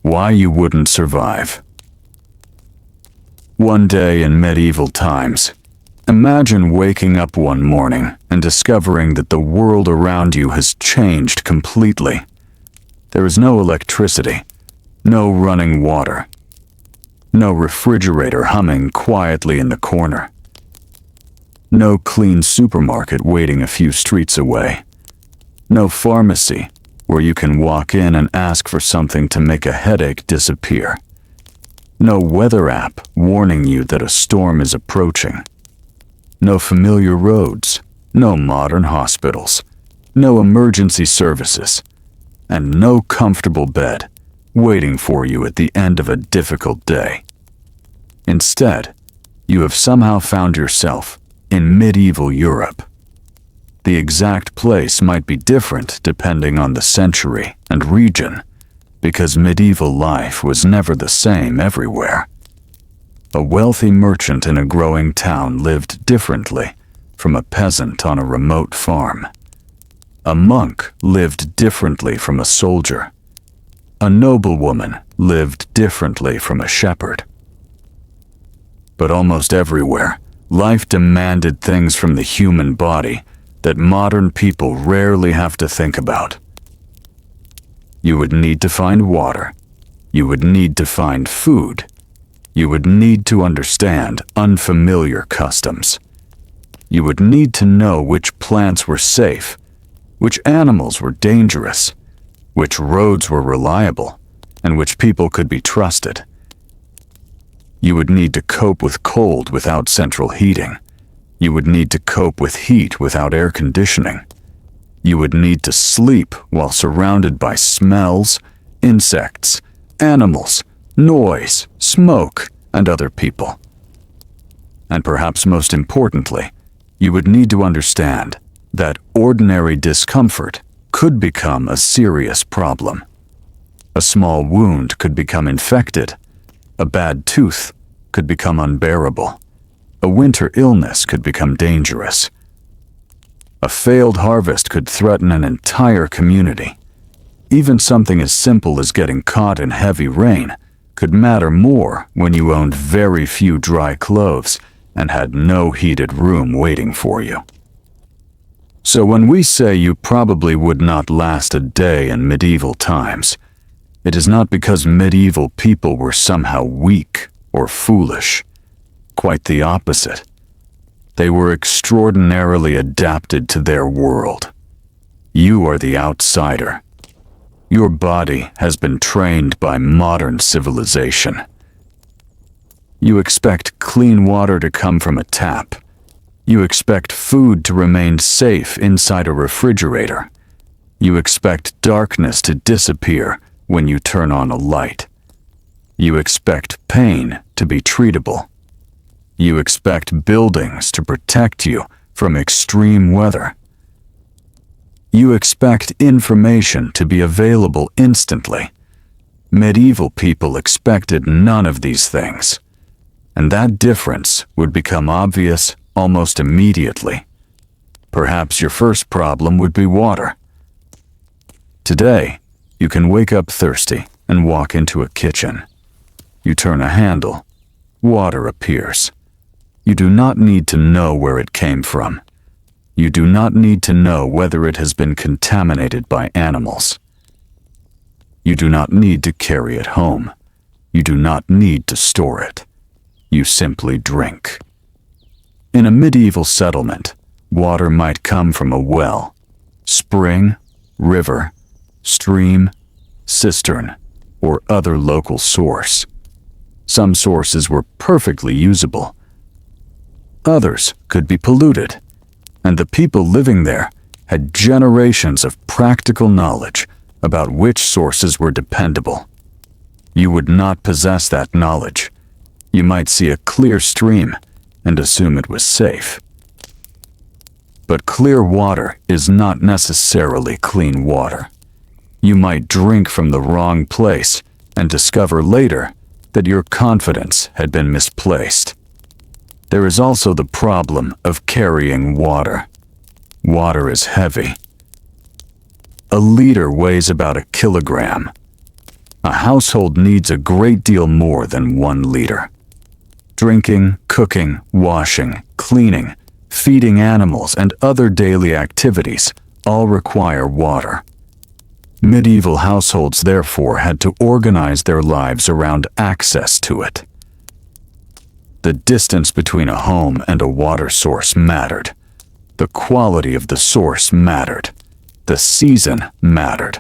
Why you wouldn't survive. One day in medieval times, imagine waking up one morning and discovering that the world around you has changed completely. There is no electricity, no running water, no refrigerator humming quietly in the corner, no clean supermarket waiting a few streets away, no pharmacy where you can walk in and ask for something to make a headache disappear, no weather app warning you that a storm is approaching, no familiar roads, no modern hospitals, no emergency services, and no comfortable bed waiting for you at the end of a difficult day. Instead, you have somehow found yourself in medieval Europe. The exact place might be different depending on the century and region, because medieval life was never the same everywhere. A wealthy merchant in a growing town lived differently from a peasant on a remote farm. A monk lived differently from a soldier. A noblewoman lived differently from a shepherd. But almost everywhere, life demanded things from the human body that modern people rarely have to think about. You would need to find water. You would need to find food. You would need to understand unfamiliar customs. You would need to know which plants were safe, which animals were dangerous, which roads were reliable, and which people could be trusted. You would need to cope with cold without central heating. You would need to cope with heat without air conditioning. You would need to sleep while surrounded by smells, insects, animals, noise, smoke, and other people. And perhaps most importantly, you would need to understand that ordinary discomfort could become a serious problem. A small wound could become infected. A bad tooth could become unbearable. A winter illness could become dangerous. A failed harvest could threaten an entire community. Even something as simple as getting caught in heavy rain could matter more when you owned very few dry clothes and had no heated room waiting for you. So when we say you probably would not last a day in medieval times, it is not because medieval people were somehow weak or foolish. Quite the opposite. They were extraordinarily adapted to their world. You are the outsider. Your body has been trained by modern civilization. You expect clean water to come from a tap. You expect food to remain safe inside a refrigerator. You expect darkness to disappear when you turn on a light. You expect pain to be treatable. You expect buildings to protect you from extreme weather. You expect information to be available instantly. Medieval people expected none of these things, and that difference would become obvious almost immediately. Perhaps your first problem would be water. Today, you can wake up thirsty and walk into a kitchen. You turn a handle, water appears. You do not need to know where it came from. You do not need to know whether it has been contaminated by animals. You do not need to carry it home. You do not need to store it. You simply drink. In a medieval settlement, water might come from a well, spring, river, stream, cistern, or other local source. Some sources were perfectly usable. Others could be polluted, and the people living there had generations of practical knowledge about which sources were dependable. You would not possess that knowledge. You might see a clear stream and assume it was safe. But clear water is not necessarily clean water. You might drink from the wrong place and discover later that your confidence had been misplaced. There is also the problem of carrying water. Water is heavy. A liter weighs about a kilogram. A household needs a great deal more than 1 liter. Drinking, cooking, washing, cleaning, feeding animals, and other daily activities all require water. Medieval households therefore had to organize their lives around access to it. The distance between a home and a water source mattered. The quality of the source mattered. The season mattered.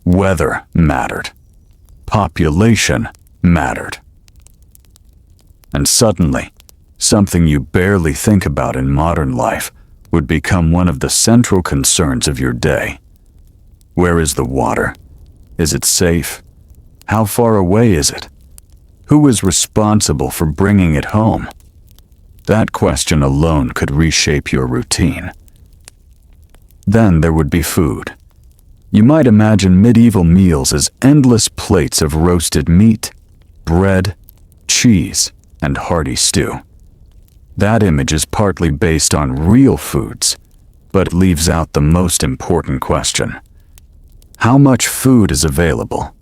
Weather mattered. Population mattered. And suddenly, something you barely think about in modern life would become one of the central concerns of your day. Where is the water? Is it safe? How far away is it? Who is responsible for bringing it home? That question alone could reshape your routine. Then there would be food. You might imagine medieval meals as endless plates of roasted meat, bread, cheese, and hearty stew. That image is partly based on real foods, but leaves out the most important question. How much food is available?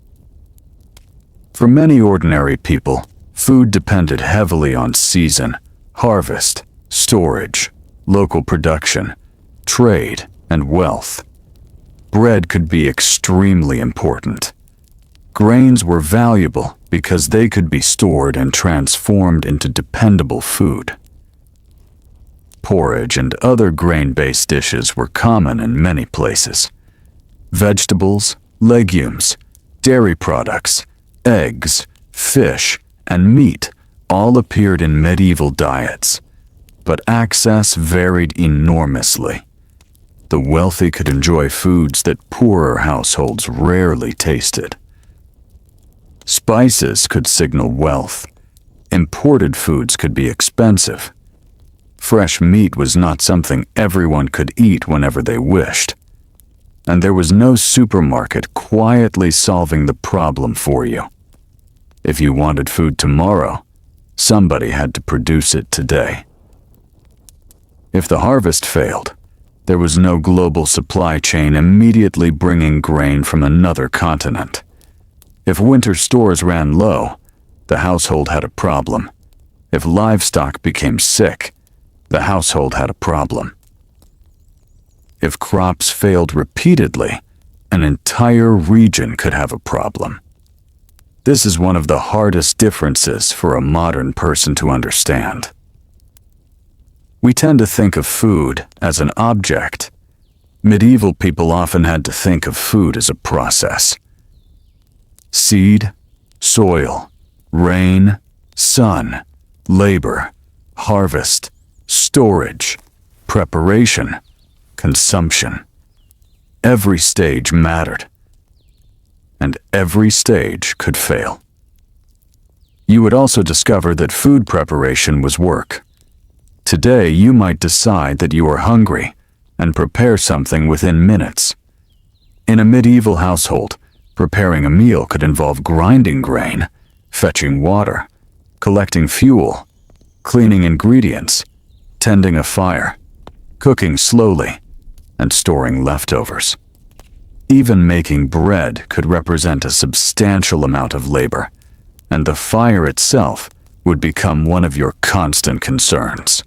For many ordinary people, food depended heavily on season, harvest, storage, local production, trade, and wealth. Bread could be extremely important. Grains were valuable because they could be stored and transformed into dependable food. Porridge and other grain-based dishes were common in many places. Vegetables, legumes, dairy products, eggs, fish, and meat all appeared in medieval diets, but access varied enormously. The wealthy could enjoy foods that poorer households rarely tasted. Spices could signal wealth. Imported foods could be expensive. Fresh meat was not something everyone could eat whenever they wished. And there was no supermarket quietly solving the problem for you. If you wanted food tomorrow, somebody had to produce it today. If the harvest failed, there was no global supply chain immediately bringing grain from another continent. If winter stores ran low, the household had a problem. If livestock became sick, the household had a problem. If crops failed repeatedly, an entire region could have a problem. This is one of the hardest differences for a modern person to understand. We tend to think of food as an object. Medieval people often had to think of food as a process. Seed, soil, rain, sun, labor, harvest, storage, preparation, consumption. Every stage mattered, and every stage could fail. You would also discover that food preparation was work. Today, you might decide that you are hungry and prepare something within minutes. In a medieval household, preparing a meal could involve grinding grain, fetching water, collecting fuel, cleaning ingredients, tending a fire, cooking slowly, and storing leftovers. Even making bread could represent a substantial amount of labor, and the fire itself would become one of your constant concerns.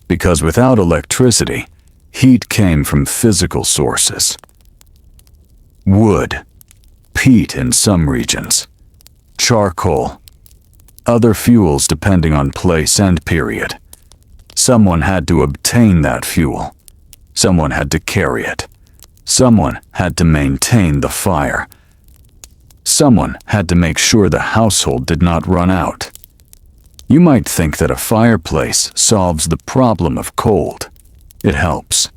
Because without electricity, heat came from physical sources. Wood, peat in some regions, charcoal, other fuels depending on place and period. Someone had to obtain that fuel. Someone had to carry it. Someone had to maintain the fire. Someone had to make sure the household did not run out. You might think that a fireplace solves the problem of cold. It helps.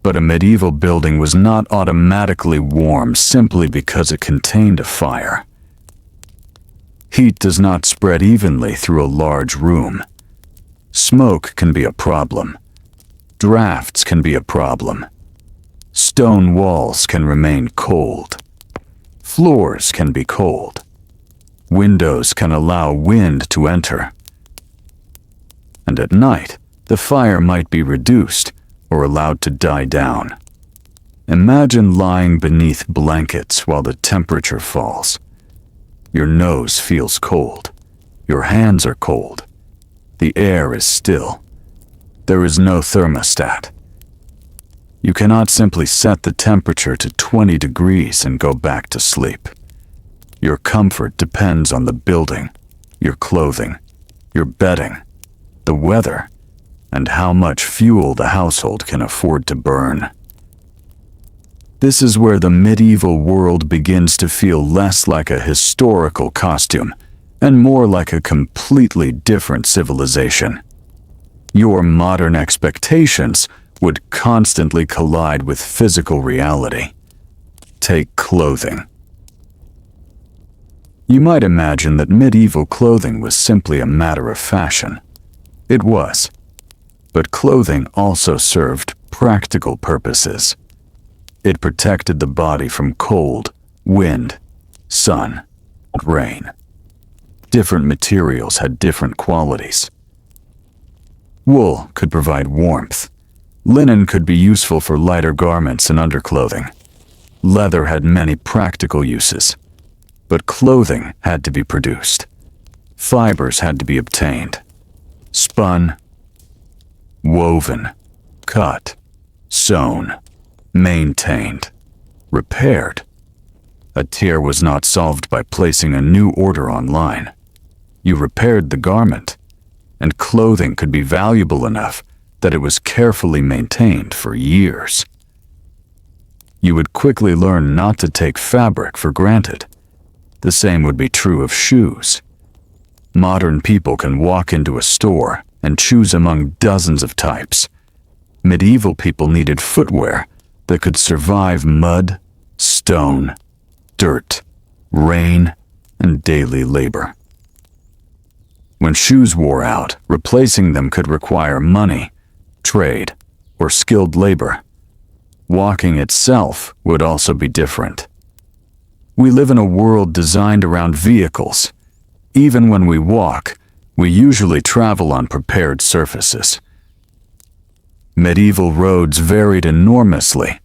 But a medieval building was not automatically warm simply because it contained a fire. Heat does not spread evenly through a large room. Smoke can be a problem. Drafts can be a problem. Stone walls can remain cold. Floors can be cold. Windows can allow wind to enter. And at night, the fire might be reduced or allowed to die down. Imagine lying beneath blankets while the temperature falls. Your nose feels cold. Your hands are cold. The air is still. There is no thermostat. You cannot simply set the temperature to 20 degrees and go back to sleep. Your comfort depends on the building, your clothing, your bedding, the weather, and how much fuel the household can afford to burn. This is where the medieval world begins to feel less like a historical costume and more like a completely different civilization. Your modern expectations would constantly collide with physical reality. Take clothing. You might imagine that medieval clothing was simply a matter of fashion. It was. But clothing also served practical purposes. It protected the body from cold, wind, sun, and rain. Different materials had different qualities. Wool could provide warmth. Linen could be useful for lighter garments and underclothing. Leather had many practical uses. But clothing had to be produced. Fibers had to be obtained. Spun, woven, cut, sewn, maintained, repaired. A tear was not solved by placing a new order online. You repaired the garment, and clothing could be valuable enough that it was carefully maintained for years. You would quickly learn not to take fabric for granted. The same would be true of shoes. Modern people can walk into a store and choose among dozens of types. Medieval people needed footwear that could survive mud, stone, dirt, rain, and daily labor. When shoes wore out, replacing them could require money, trade, or skilled labor. Walking itself would also be different. We live in a world designed around vehicles. Even when we walk, we usually travel on prepared surfaces. Medieval roads varied enormously.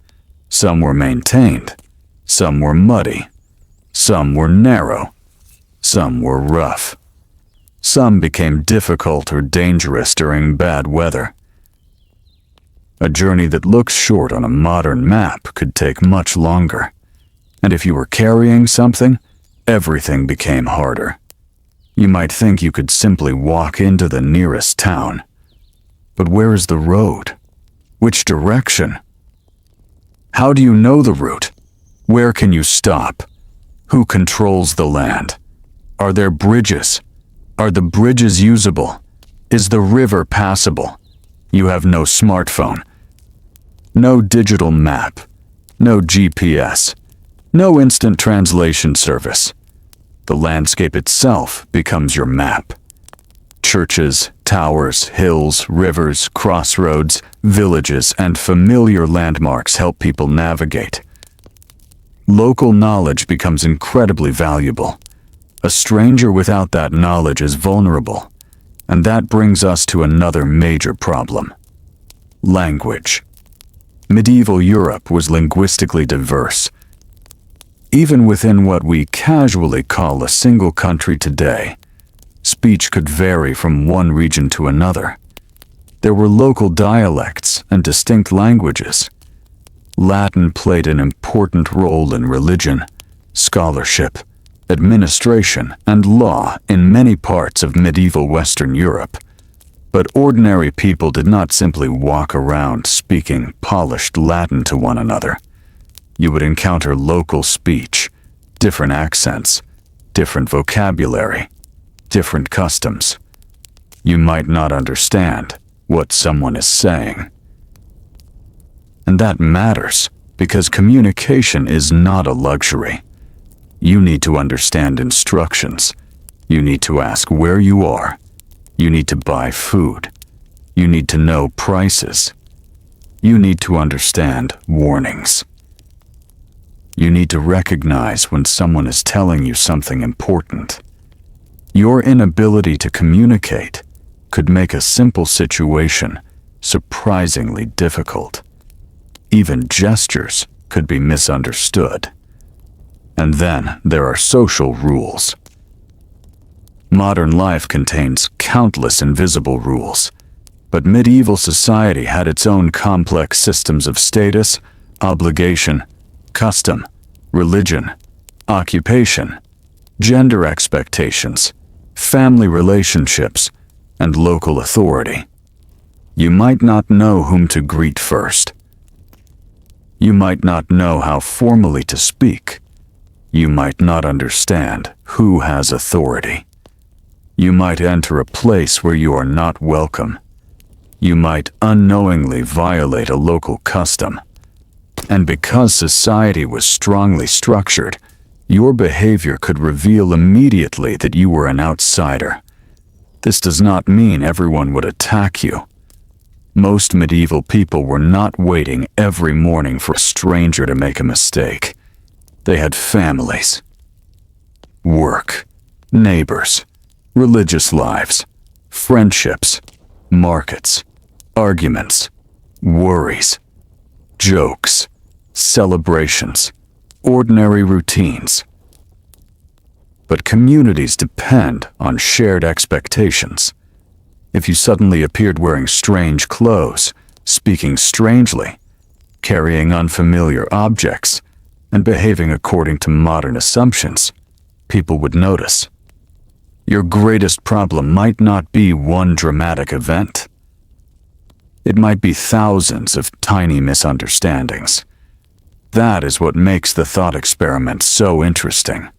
Some were maintained, some were muddy, some were narrow, some were rough. Some became difficult or dangerous during bad weather. A journey that looks short on a modern map could take much longer. And if you were carrying something, everything became harder. You might think you could simply walk into the nearest town. But where is the road? Which direction? How do you know the route? Where can you stop? Who controls the land? Are there bridges? Are the bridges usable? Is the river passable? You have no smartphone, no digital map, no GPS, no instant translation service. The landscape itself becomes your map. Churches, towers, hills, rivers, crossroads, villages, and familiar landmarks help people navigate. Local knowledge becomes incredibly valuable. A stranger without that knowledge is vulnerable. And that brings us to another major problem. Language. Medieval Europe was linguistically diverse. Even within what we casually call a single country today, speech could vary from one region to another. There were local dialects and distinct languages. Latin played an important role in religion, scholarship, administration, and law in many parts of medieval Western Europe. But ordinary people did not simply walk around speaking polished Latin to one another. You would encounter local speech, different accents, different vocabulary, different customs. You might not understand what someone is saying. And that matters because communication is not a luxury. You need to understand instructions. You need to ask where you are. You need to buy food. You need to know prices. You need to understand warnings. You need to recognize when someone is telling you something important. Your inability to communicate could make a simple situation surprisingly difficult. Even gestures could be misunderstood. And then there are social rules. Modern life contains countless invisible rules, but medieval society had its own complex systems of status, obligation, custom, religion, occupation, gender expectations, family relationships, and local authority. You might not know whom to greet first. You might not know how formally to speak. You might not understand who has authority. You might enter a place where you are not welcome. You might unknowingly violate a local custom. And because society was strongly structured, your behavior could reveal immediately that you were an outsider. This does not mean everyone would attack you. Most medieval people were not waiting every morning for a stranger to make a mistake. They had families, work, neighbors, religious lives, friendships, markets, arguments, worries, jokes, celebrations, ordinary routines. But communities depend on shared expectations. If you suddenly appeared wearing strange clothes, speaking strangely, carrying unfamiliar objects, and behaving according to modern assumptions, people would notice. Your greatest problem might not be one dramatic event. It might be thousands of tiny misunderstandings. That is what makes the thought experiment so interesting.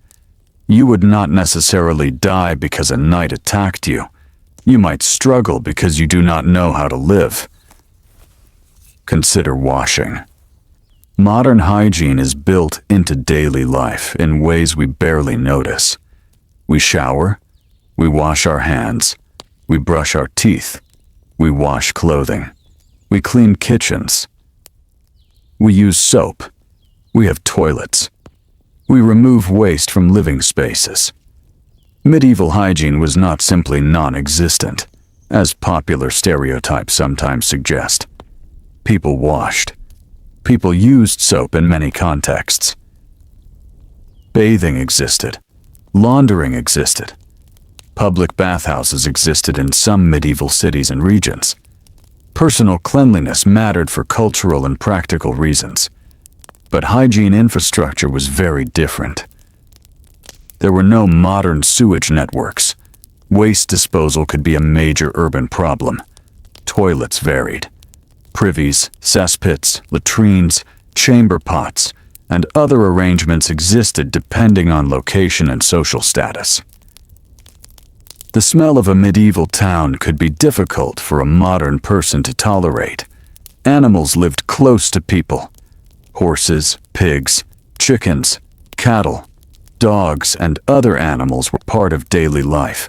You would not necessarily die because a knight attacked you. You might struggle because you do not know how to live. Consider washing. Modern hygiene is built into daily life in ways we barely notice. We shower, we wash our hands, we brush our teeth, we wash clothing, we clean kitchens. We use soap, we have toilets, we remove waste from living spaces. Medieval hygiene was not simply non-existent, as popular stereotypes sometimes suggest. People washed. People used soap in many contexts. Bathing existed. Laundering existed. Public bathhouses existed in some medieval cities and regions. Personal cleanliness mattered for cultural and practical reasons. But hygiene infrastructure was very different. There were no modern sewage networks. Waste disposal could be a major urban problem. Toilets varied. Privies, cesspits, latrines, chamber pots, and other arrangements existed depending on location and social status. The smell of a medieval town could be difficult for a modern person to tolerate. Animals lived close to people. Horses, pigs, chickens, cattle, dogs, and other animals were part of daily life.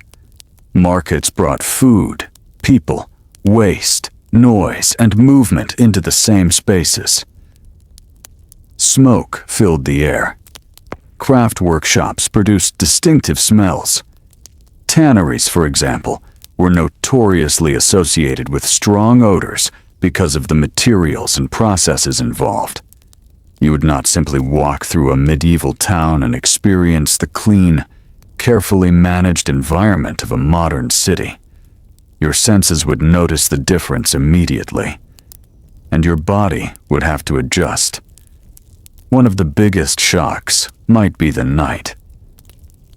Markets brought food, people, waste, noise, and movement into the same spaces. Smoke filled the air. Craft workshops produced distinctive smells. Tanneries, for example, were notoriously associated with strong odors because of the materials and processes involved. You would not simply walk through a medieval town and experience the clean, carefully managed environment of a modern city. Your senses would notice the difference immediately, and your body would have to adjust. One of the biggest shocks might be the night.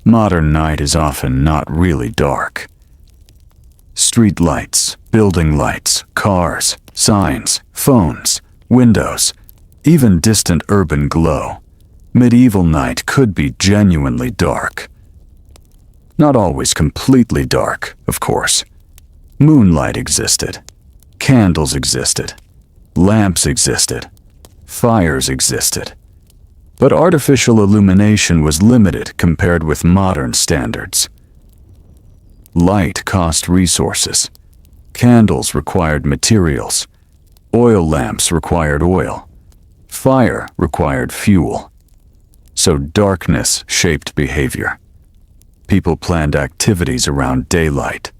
Modern night is often not really dark. Street lights, building lights, cars, signs, phones, windows, even distant urban glow. Medieval night could be genuinely dark. Not always completely dark, of course. Moonlight existed. Candles existed. Lamps existed. Fires existed. But artificial illumination was limited compared with modern standards. Light cost resources. Candles required materials. Oil lamps required oil. Fire required fuel. So darkness shaped behavior. People planned activities around daylight.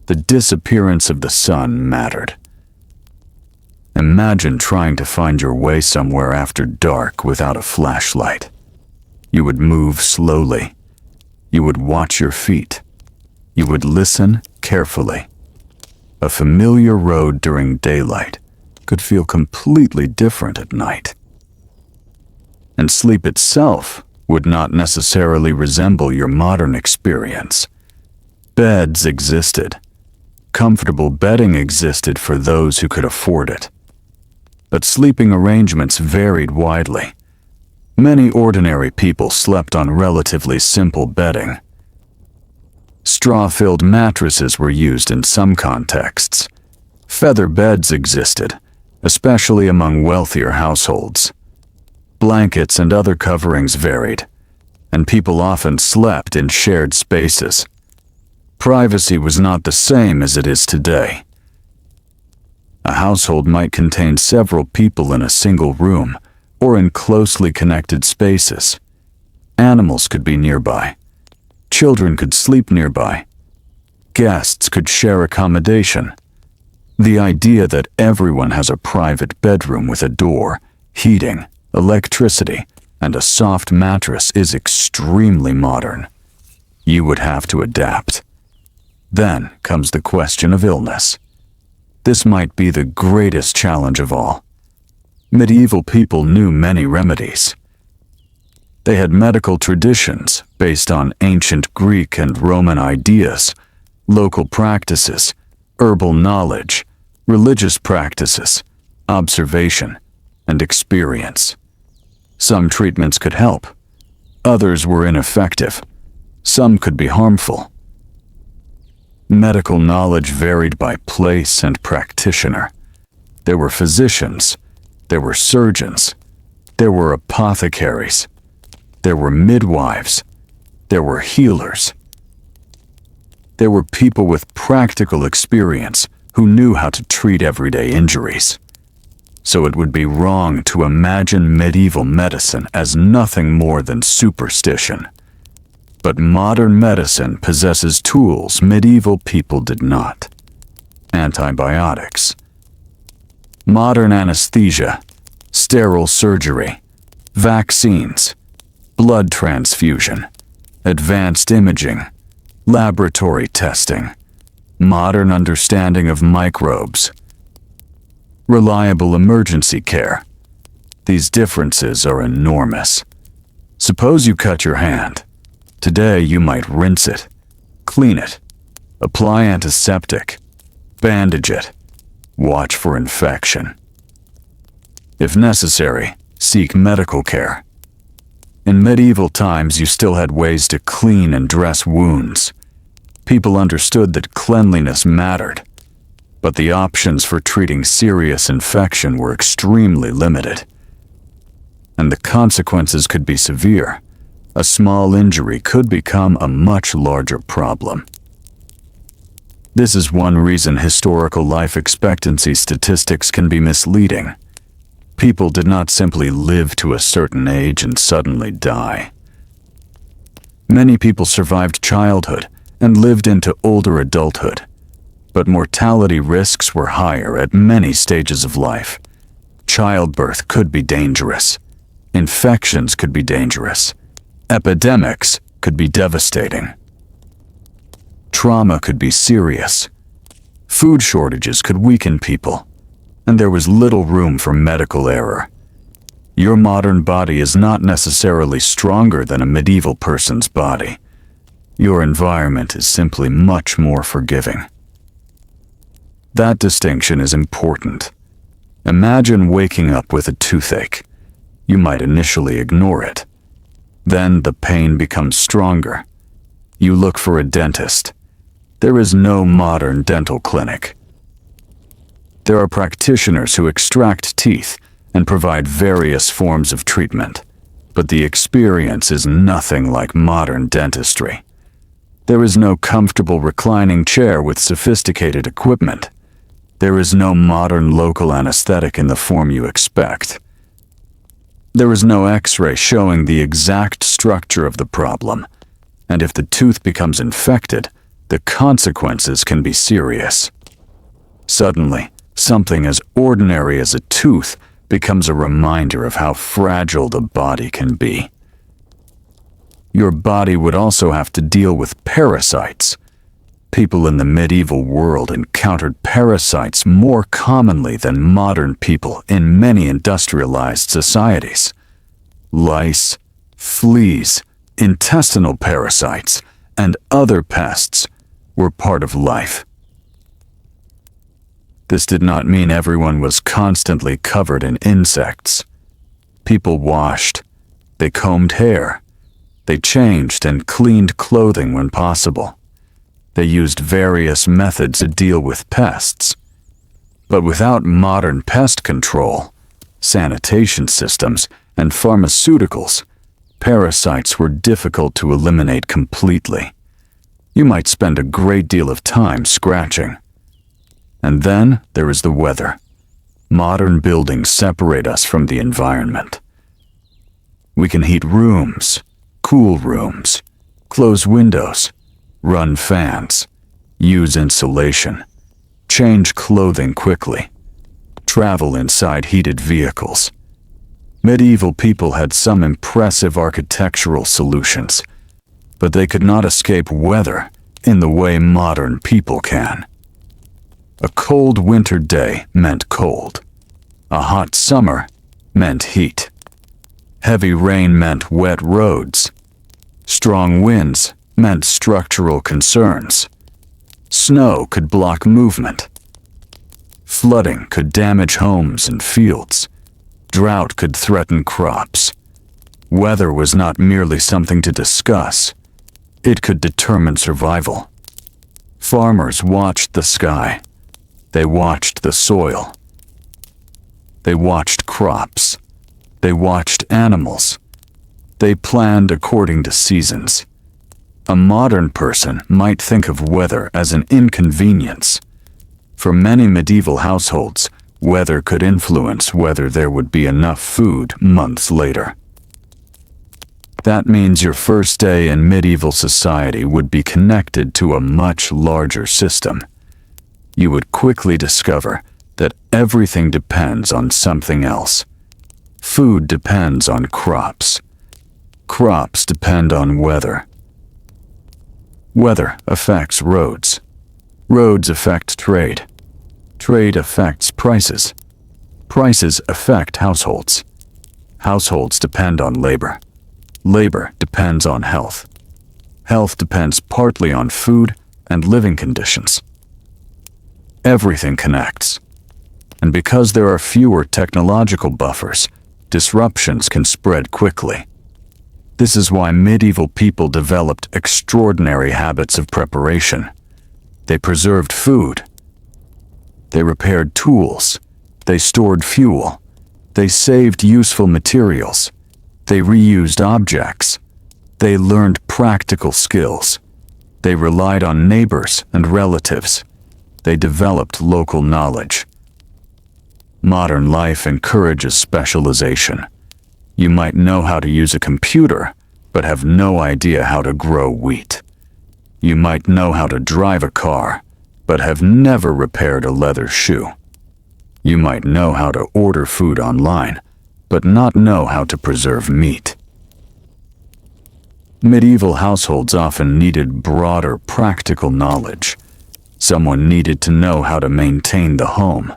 The disappearance of the sun mattered. Imagine trying to find your way somewhere after dark without a flashlight. You would move slowly. You would watch your feet. You would listen carefully. A familiar road during daylight could feel completely different at night. And sleep itself would not necessarily resemble your modern experience. Beds existed. Comfortable bedding existed for those who could afford it. But sleeping arrangements varied widely. Many ordinary people slept on relatively simple bedding. Straw-filled mattresses were used in some contexts. Feather beds existed, especially among wealthier households. Blankets and other coverings varied, and people often slept in shared spaces. Privacy was not the same as it is today. A household might contain several people in a single room or in closely connected spaces. Animals could be nearby. Children could sleep nearby. Guests could share accommodation. The idea that everyone has a private bedroom with a door, heating, electricity, and a soft mattress is extremely modern. You would have to adapt. Then comes the question of illness. This might be the greatest challenge of all. Medieval people knew many remedies. They had medical traditions based on ancient Greek and Roman ideas, local practices, herbal knowledge, religious practices, observation, and experience. Some treatments could help. Others were ineffective. Some could be harmful. Medical knowledge varied by place and practitioner. There were physicians. There were surgeons. There were apothecaries. There were midwives. There were healers. There were people with practical experience who knew how to treat everyday injuries. So it would be wrong to imagine medieval medicine as nothing more than superstition. But modern medicine possesses tools medieval people did not. Antibiotics. Modern anesthesia, sterile surgery, vaccines, blood transfusion, advanced imaging, laboratory testing, modern understanding of microbes, reliable emergency care. These differences are enormous. Suppose you cut your hand. Today you might rinse it, clean it, apply antiseptic, bandage it, watch for infection. If necessary, seek medical care. In medieval times, you still had ways to clean and dress wounds. People understood that cleanliness mattered, but the options for treating serious infection were extremely limited. And the consequences could be severe. A small injury could become a much larger problem. This is one reason historical life expectancy statistics can be misleading. People did not simply live to a certain age and suddenly die. Many people survived childhood and lived into older adulthood, but mortality risks were higher at many stages of life. Childbirth could be dangerous. Infections could be dangerous. Epidemics could be devastating. Trauma could be serious. Food shortages could weaken people, and there was little room for medical error. Your modern body is not necessarily stronger than a medieval person's body. Your environment is simply much more forgiving. That distinction is important. Imagine waking up with a toothache. You might initially ignore it. Then the pain becomes stronger. You look for a dentist. There is no modern dental clinic. There are practitioners who extract teeth and provide various forms of treatment, but the experience is nothing like modern dentistry. There is no comfortable reclining chair with sophisticated equipment. There is no modern local anesthetic in the form you expect. There is no X-ray showing the exact structure of the problem, and if the tooth becomes infected, the consequences can be serious. Suddenly, something as ordinary as a tooth becomes a reminder of how fragile the body can be. your body would also have to deal with parasites. People in the medieval world encountered parasites more commonly than modern people in many industrialized societies. Lice, fleas, intestinal parasites, and other pests were part of life. This did not mean everyone was constantly covered in insects. People washed, they combed hair, they changed and cleaned clothing when possible. They used various methods to deal with pests. But without modern pest control, sanitation systems, and pharmaceuticals, parasites were difficult to eliminate completely. You might spend a great deal of time scratching. And then there is the weather. Modern buildings separate us from the environment. We can heat rooms, cool rooms, close windows, run fans, use insulation, change clothing quickly, travel inside heated vehicles. Medieval people had some impressive architectural solutions, but they could not escape weather in the way modern people can. A cold winter day meant cold. A hot summer meant heat. Heavy rain meant wet roads. Strong winds meant structural concerns. Snow could block movement. Flooding could damage homes and fields. Drought could threaten crops. Weather was not merely something to discuss. It could determine survival. Farmers watched the sky. They watched the soil. They watched crops. They watched animals. They planned according to seasons. A modern person might think of weather as an inconvenience. For many medieval households, weather could influence whether there would be enough food months later. That means your first day in medieval society would be connected to a much larger system. You would quickly discover that everything depends on something else. Food depends on crops. Crops depend on weather. Weather affects roads. Roads affect trade. Trade affects prices. Prices affect households. Households depend on labor. Labor depends on health. Health depends partly on food and living conditions. Everything connects. And because there are fewer technological buffers, disruptions can spread quickly. This is why medieval people developed extraordinary habits of preparation. They preserved food. They repaired tools. They stored fuel. They saved useful materials. They reused objects. They learned practical skills. They relied on neighbors and relatives. They developed local knowledge. Modern life encourages specialization. You might know how to use a computer, but have no idea how to grow wheat. You might know how to drive a car, but have never repaired a leather shoe. You might know how to order food online, but not know how to preserve meat. Medieval households often needed broader practical knowledge. Someone needed to know how to maintain the home.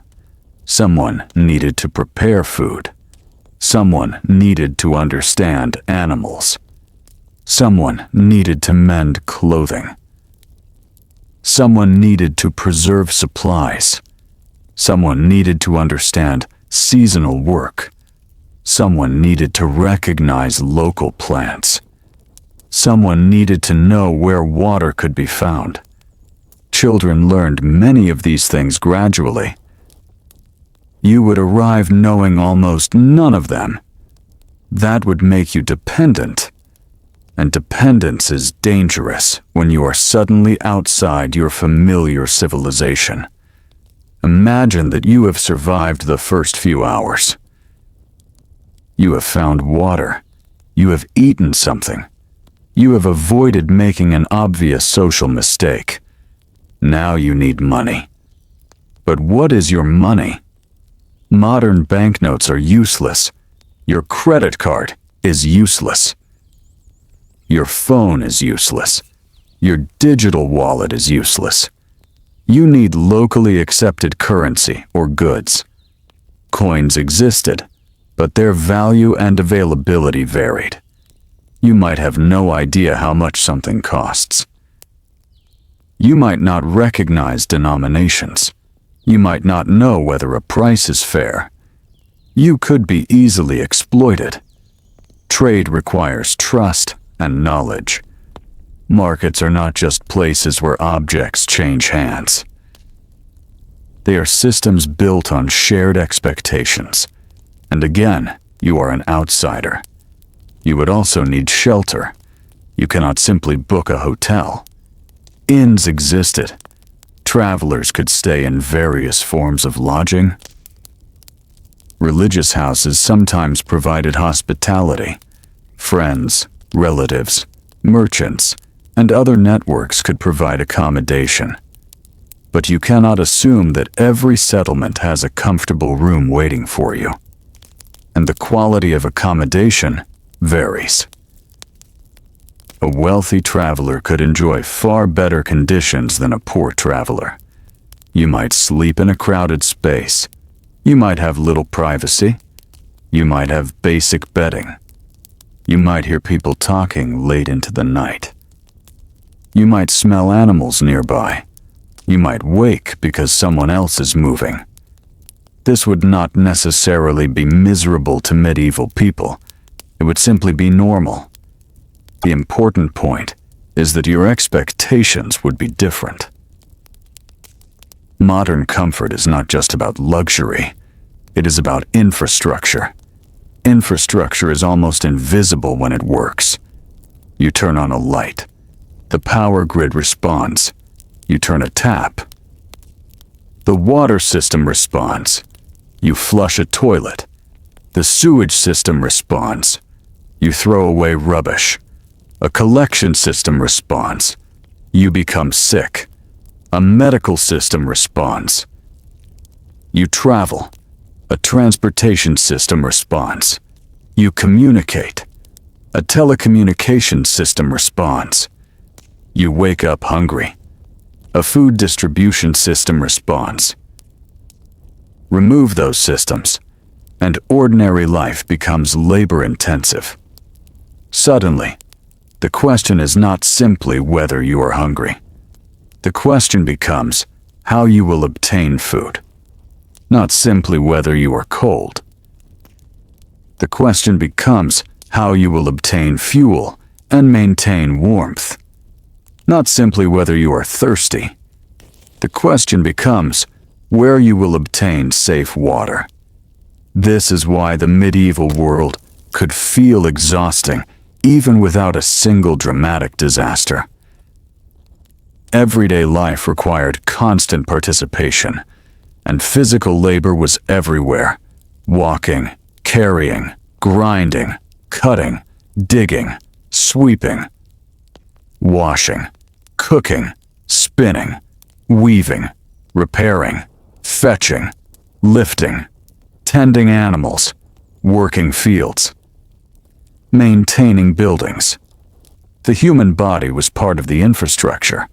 Someone needed to prepare food. Someone needed to understand animals. Someone needed to mend clothing. Someone needed to preserve supplies. Someone needed to understand seasonal work. Someone needed to recognize local plants. Someone needed to know where water could be found. Children learned many of these things gradually. You would arrive knowing almost none of them. That would make you dependent. And dependence is dangerous when you are suddenly outside your familiar civilization. Imagine that you have survived the first few hours. You have found water. You have eaten something. You have avoided making an obvious social mistake. Now you need money. But what is your money? Modern banknotes are useless. Your credit card is useless. Your phone is useless. Your digital wallet is useless. You need locally accepted currency or goods. Coins existed, but their value and availability varied. You might have no idea how much something costs. You might not recognize denominations. You might not know whether a price is fair. You could be easily exploited. Trade requires trust and knowledge. Markets are not just places where objects change hands. They are systems built on shared expectations. And again, you are an outsider. You would also need shelter. You cannot simply book a hotel. Inns existed. Travelers could stay in various forms of lodging. Religious houses sometimes provided hospitality. Friends, relatives, merchants, and other networks could provide accommodation. But you cannot assume that every settlement has a comfortable room waiting for you. And the quality of accommodation varies. A wealthy traveler could enjoy far better conditions than a poor traveler. You might sleep in a crowded space. You might have little privacy. You might have basic bedding. You might hear people talking late into the night. You might smell animals nearby. You might wake because someone else is moving. This would not necessarily be miserable to medieval people. It would simply be normal. The important point is that your expectations would be different. Modern comfort is not just about luxury. It is about infrastructure. Infrastructure is almost invisible when it works. You turn on a light. The power grid responds. You turn a tap. The water system responds. You flush a toilet. The sewage system responds. You throw away rubbish. A collection system responds. You become sick. A medical system responds. You travel. A transportation system responds. You communicate. A telecommunications system responds. You wake up hungry. A food distribution system responds. Remove those systems, and ordinary life becomes labor-intensive. Suddenly, the question is not simply whether you are hungry. The question becomes how you will obtain food, not simply whether you are cold. The question becomes how you will obtain fuel and maintain warmth, not simply whether you are thirsty. The question becomes where you will obtain safe water. This is why the medieval world could feel exhausting even without a single dramatic disaster. Everyday life required constant participation, and physical labor was everywhere. Walking, carrying, grinding, cutting, digging, sweeping, washing, cooking, spinning, weaving, repairing, fetching, lifting, tending animals, working fields, maintaining buildings. The human body was part of the infrastructure.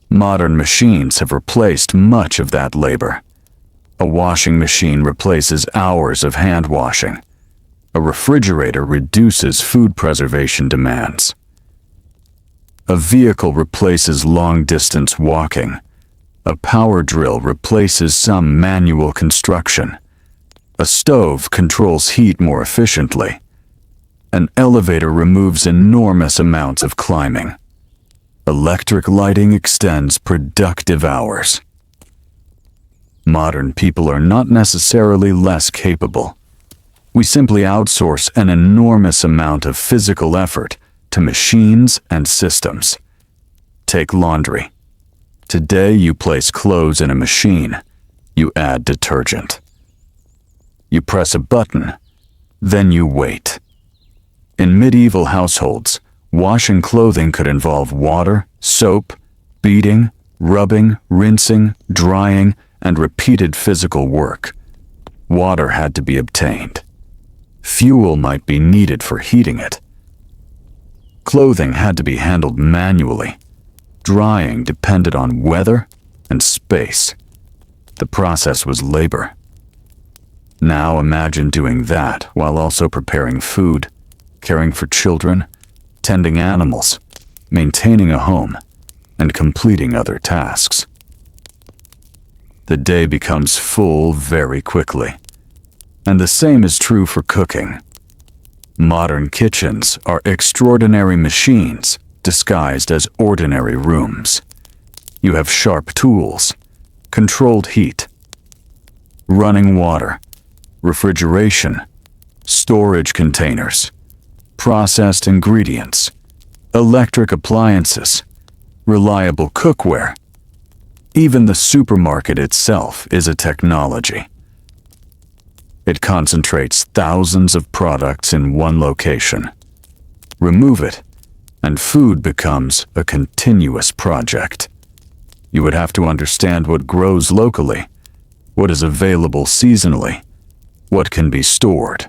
Modern machines have replaced much of that labor. A washing machine replaces hours of hand washing. A refrigerator reduces food preservation demands. A vehicle replaces long-distance walking. A power drill replaces some manual construction. A stove controls heat more efficiently. An elevator removes enormous amounts of climbing. Electric lighting extends productive hours. Modern people are not necessarily less capable. We simply outsource an enormous amount of physical effort to machines and systems. Take laundry. Today you place clothes in a machine. You add detergent. You press a button, then you wait. In medieval households, washing clothing could involve water, soap, beating, rubbing, rinsing, drying, and repeated physical work. Water had to be obtained. Fuel might be needed for heating it. Clothing had to be handled manually. Drying depended on weather and space. The process was labor. Now imagine doing that while also preparing food, caring for children, tending animals, maintaining a home, and completing other tasks. The day becomes full very quickly. And the same is true for cooking. Modern kitchens are extraordinary machines disguised as ordinary rooms. You have sharp tools, controlled heat, running water, refrigeration, storage containers, processed ingredients, electric appliances, reliable cookware. Even the supermarket itself is a technology. It concentrates thousands of products in one location. Remove it, and food becomes a continuous project. You would have to understand what grows locally, what is available seasonally, what can be stored,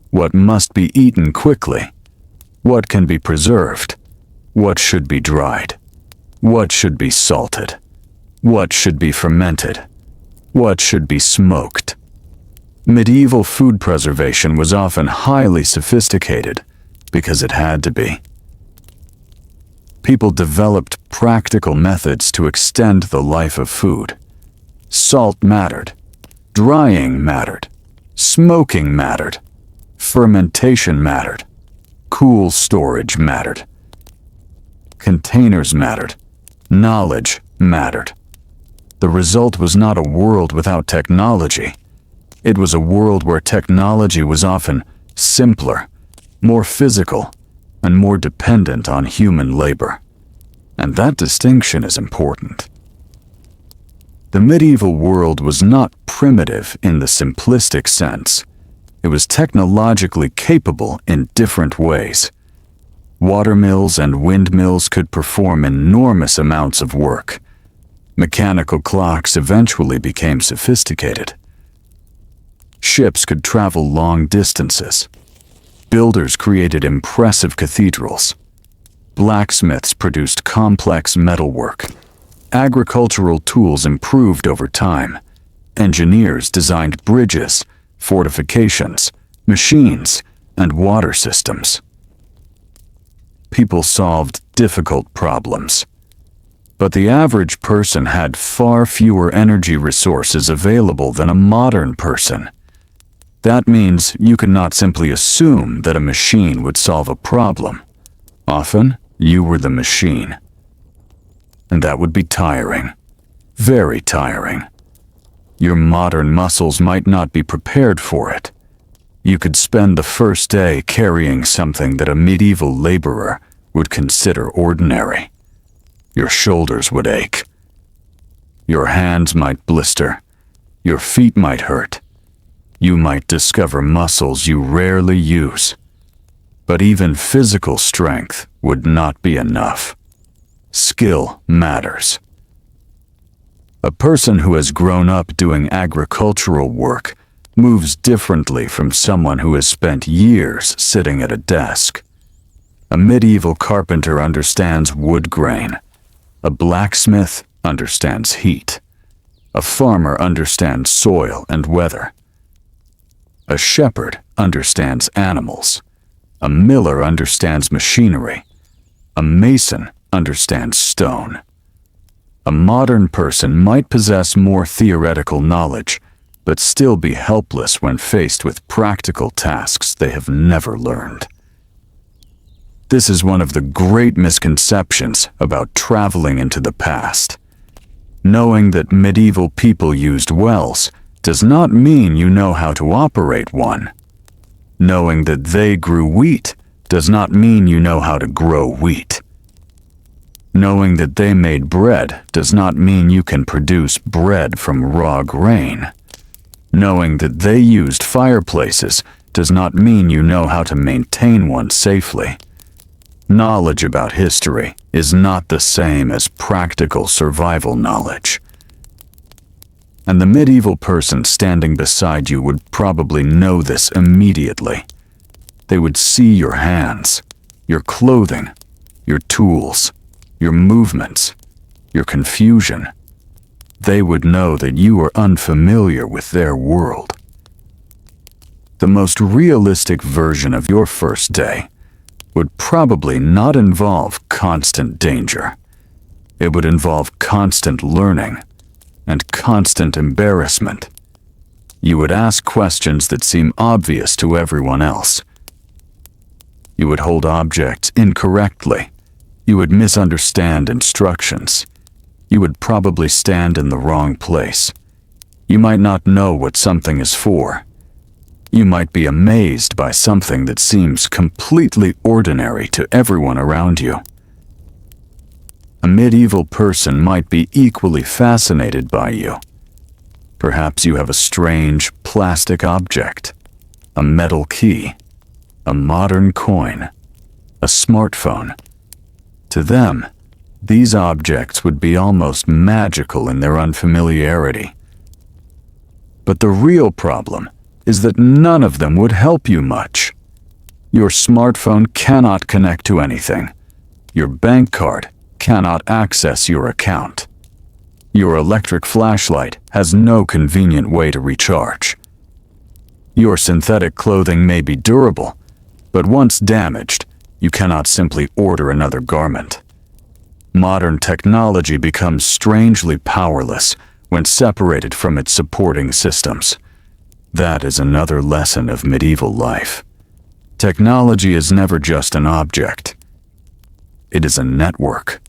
what must be eaten quickly, what can be preserved, what should be dried, what should be salted, what should be fermented, what should be smoked. Medieval food preservation was often highly sophisticated because it had to be. People developed practical methods to extend the life of food. Salt mattered, drying mattered, smoking mattered, fermentation mattered, cool storage mattered, containers mattered, knowledge mattered. The result was not a world without technology. It was a world where technology was often simpler, more physical, and more dependent on human labor. And that distinction is important. The medieval world was not primitive in the simplistic sense. It was technologically capable in different ways. Watermills and windmills could perform enormous amounts of work. Mechanical clocks eventually became sophisticated. Ships could travel long distances. Builders created impressive cathedrals. Blacksmiths produced complex metalwork. Agricultural tools improved over time. Engineers designed bridges, fortifications, machines, and water systems. People solved difficult problems. But the average person had far fewer energy resources available than a modern person. That means you could not simply assume that a machine would solve a problem. Often, you were the machine. And that would be tiring. Very tiring. Your modern muscles might not be prepared for it. You could spend the first day carrying something that a medieval laborer would consider ordinary. Your shoulders would ache. Your hands might blister. Your feet might hurt. You might discover muscles you rarely use. But even physical strength would not be enough. Skill matters. A person who has grown up doing agricultural work moves differently from someone who has spent years sitting at a desk. A medieval carpenter understands wood grain. A blacksmith understands heat. A farmer understands soil and weather. A shepherd understands animals. A miller understands machinery. A mason understands stone. A modern person might possess more theoretical knowledge, but still be helpless when faced with practical tasks they have never learned. This is one of the great misconceptions about traveling into the past. Knowing that medieval people used wells does not mean you know how to operate one. Knowing that they grew wheat does not mean you know how to grow wheat. Knowing that they made bread does not mean you can produce bread from raw grain. Knowing that they used fireplaces does not mean you know how to maintain one safely. Knowledge about history is not the same as practical survival knowledge. And the medieval person standing beside you would probably know this immediately. They would see your hands, your clothing, your tools, your movements, your confusion. They would know that you are unfamiliar with their world. The most realistic version of your first day would probably not involve constant danger. It would involve constant learning and constant embarrassment. You would ask questions that seem obvious to everyone else. You would hold objects incorrectly. You would misunderstand instructions. You would probably stand in the wrong place. You might not know what something is for. You might be amazed by something that seems completely ordinary to everyone around you. A medieval person might be equally fascinated by you. Perhaps you have a strange plastic object, a metal key, a modern coin, a smartphone. To them, these objects would be almost magical in their unfamiliarity. But the real problem is that none of them would help you much. Your smartphone cannot connect to anything. Your bank card cannot access your account. Your electric flashlight has no convenient way to recharge. Your synthetic clothing may be durable, but once damaged, you cannot simply order another garment. Modern technology becomes strangely powerless when separated from its supporting systems. That is another lesson of medieval life. Technology is never just an object. It is a network.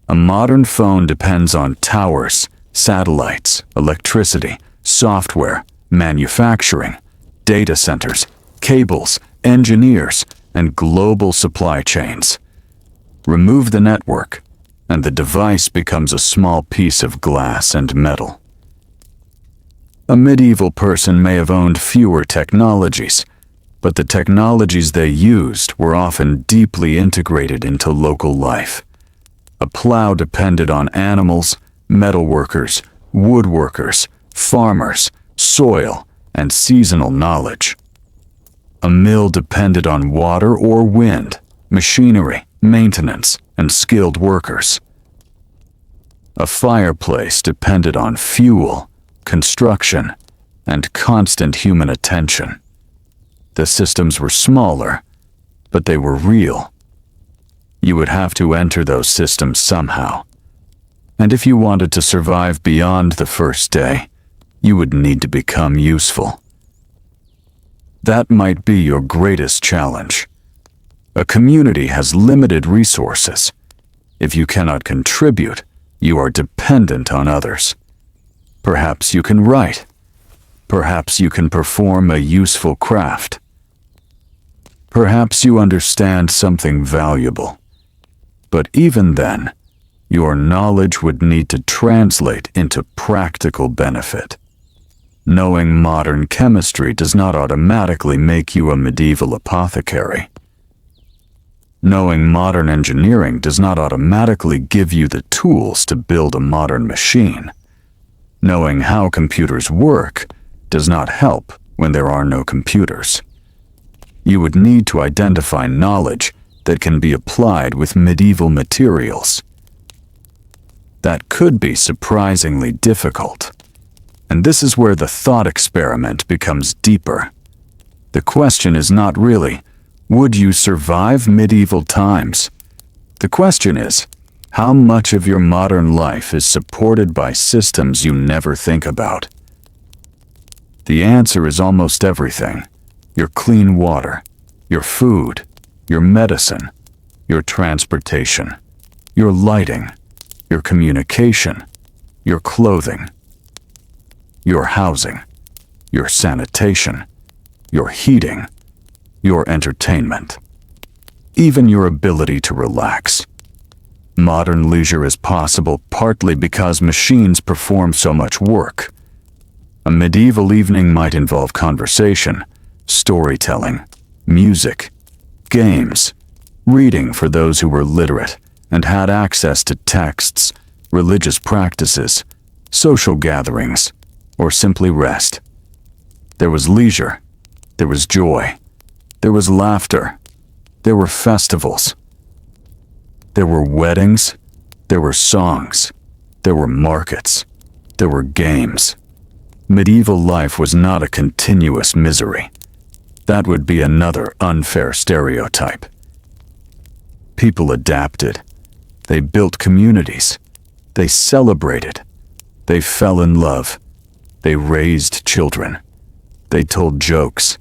A modern phone depends on towers, satellites, electricity, software, manufacturing, data centers, cables, engineers, and global supply chains. Remove the network, and the device becomes a small piece of glass and metal. A medieval person may have owned fewer technologies, but the technologies they used were often deeply integrated into local life. A plow depended on animals, metalworkers, woodworkers, farmers, soil, and seasonal knowledge. A mill depended on water or wind, machinery, maintenance, and skilled workers. A fireplace depended on fuel, construction, and constant human attention. The systems were smaller, but they were real. You would have to enter those systems somehow. And if you wanted to survive beyond the first day, you would need to become useful. That might be your greatest challenge. A community has limited resources. If you cannot contribute, you are dependent on others. Perhaps you can write. Perhaps you can perform a useful craft. Perhaps you understand something valuable. But even then, your knowledge would need to translate into practical benefit. Knowing modern chemistry does not automatically make you a medieval apothecary. Knowing modern engineering does not automatically give you the tools to build a modern machine. Knowing how computers work does not help when there are no computers. You would need to identify knowledge that can be applied with medieval materials. That could be surprisingly difficult. And this is where the thought experiment becomes deeper. The question is not really, would you survive medieval times? The question is, how much of your modern life is supported by systems you never think about? The answer is almost everything. Your clean water, your food, your medicine, your transportation, your lighting, your communication, your clothing, your housing, your sanitation, your heating, your entertainment, even your ability to relax. Modern leisure is possible partly because machines perform so much work. A medieval evening might involve conversation, storytelling, music, games, reading for those who were literate and had access to texts, religious practices, social gatherings, or simply rest. There was leisure, there was joy, there was laughter, There were festivals. There were weddings. There were songs. There were markets. There were games. Medieval life was not a continuous misery. That would be another unfair stereotype. People adapted. They built communities. They celebrated. They fell in love. They raised children. They told jokes.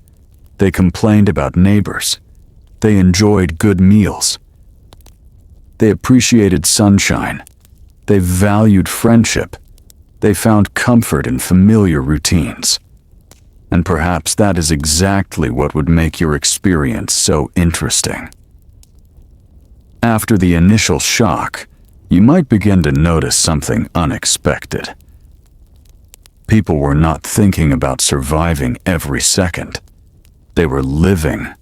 They complained about neighbors. They enjoyed good meals. They appreciated sunshine. They valued friendship. They found comfort in familiar routines. And perhaps that is exactly what would make your experience so interesting. After the initial shock, you might begin to notice something unexpected. People were not thinking about surviving every second. They were living.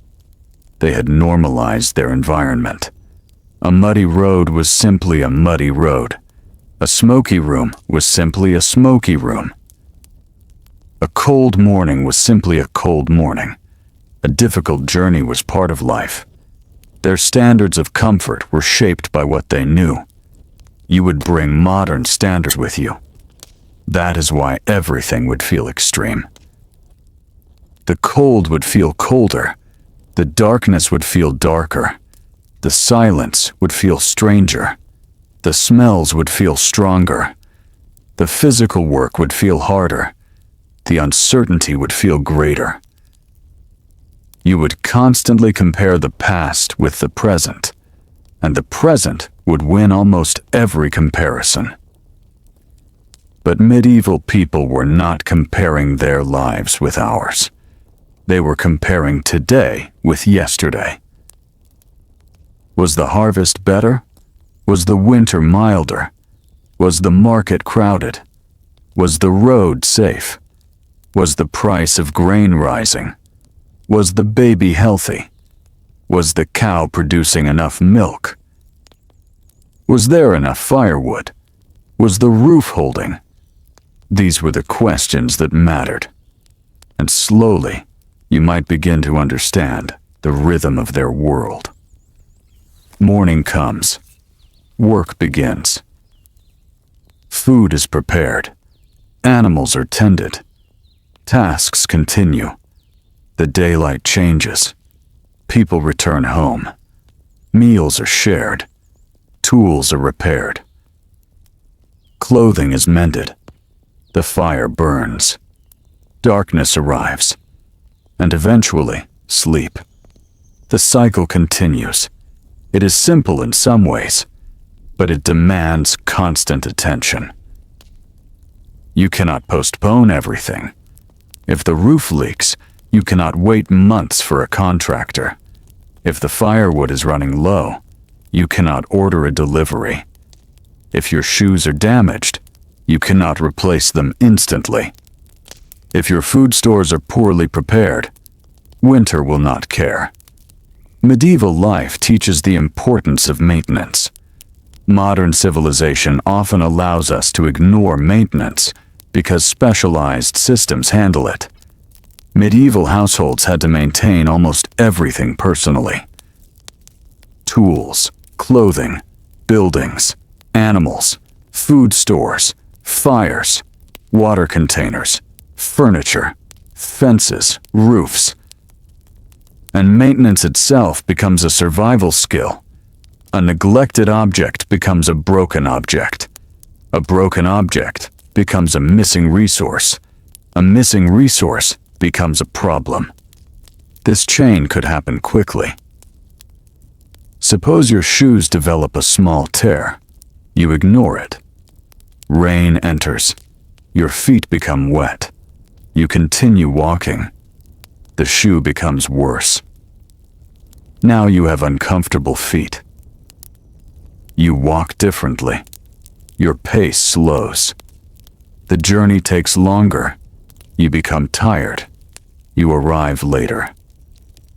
They had normalized their environment. A muddy road was simply a muddy road. A smoky room was simply a smoky room. A cold morning was simply a cold morning. A difficult journey was part of life. Their standards of comfort were shaped by what they knew. You would bring modern standards with you. That is why everything would feel extreme. The cold would feel colder. The darkness would feel darker. The silence would feel stranger. The smells would feel stronger. The physical work would feel harder. The uncertainty would feel greater. You would constantly compare the past with the present, and the present would win almost every comparison. But medieval people were not comparing their lives with ours. They were comparing today with yesterday. Was the harvest better? Was the winter milder? Was the market crowded? Was the road safe? Was the price of grain rising? Was the baby healthy? Was the cow producing enough milk? Was there enough firewood? Was the roof holding? These were the questions that mattered. And slowly, you might begin to understand the rhythm of their world. Morning comes. Work begins. Food is prepared. Animals are tended. Tasks continue. The daylight changes. People return home. Meals are shared. Tools are repaired. Clothing is mended. The fire burns. Darkness arrives. And eventually, sleep. The cycle continues. It is simple in some ways, but it demands constant attention. You cannot postpone everything. If the roof leaks, you cannot wait months for a contractor. If the firewood is running low, you cannot order a delivery. If your shoes are damaged, you cannot replace them instantly. If your food stores are poorly prepared, winter will not care. Medieval life teaches the importance of maintenance. Modern civilization often allows us to ignore maintenance because specialized systems handle it. Medieval households had to maintain almost everything personally. Tools, clothing, buildings, animals, food stores, fires, water containers, furniture, fences, roofs. And maintenance itself becomes a survival skill. A neglected object becomes a broken object. A broken object becomes a missing resource. A missing resource becomes a problem. This chain could happen quickly. Suppose your shoes develop a small tear. You ignore it. Rain enters. Your feet become wet. You continue walking. The shoe becomes worse. Now you have uncomfortable feet. You walk differently. Your pace slows. The journey takes longer. You become tired. You arrive later.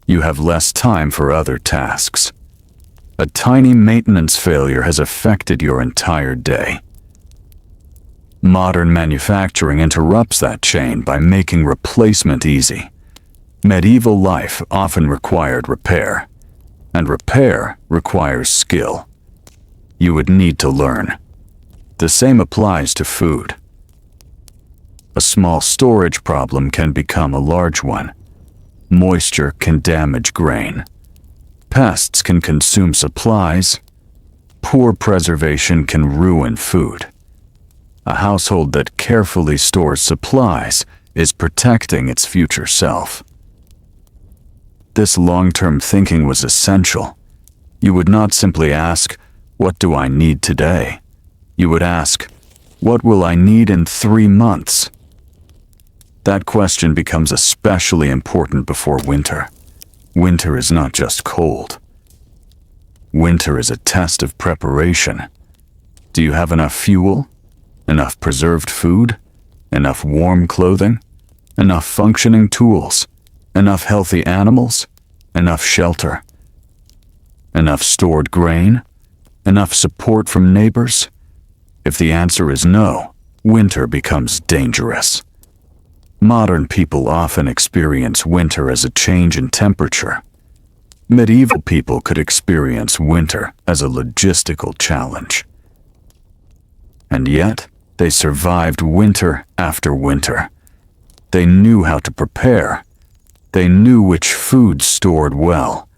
You have less time for other tasks. A tiny maintenance failure has affected your entire day. Modern manufacturing interrupts that chain by making replacement easy. Medieval life often required repair. and repair requires skill. You would need to learn. The same applies to food. A small storage problem can become a large one. Moisture can damage grain. Pests can consume supplies. Poor preservation can ruin food. A household that carefully stores supplies is protecting its future self. This long-term thinking was essential. You would not simply ask, "What do I need today?" You would ask, "What will I need in 3 months?" That question becomes especially important before winter. Winter is not just cold. Winter is a test of preparation. Do you have enough fuel? Enough preserved food? Enough warm clothing? Enough functioning tools? Enough healthy animals? Enough shelter? Enough stored grain? Enough support from neighbors? If the answer is no, winter becomes dangerous. Modern people often experience winter as a change in temperature. Medieval people could experience winter as a logistical challenge. And yet, they survived winter after winter. They knew how to prepare. They knew which food stored well.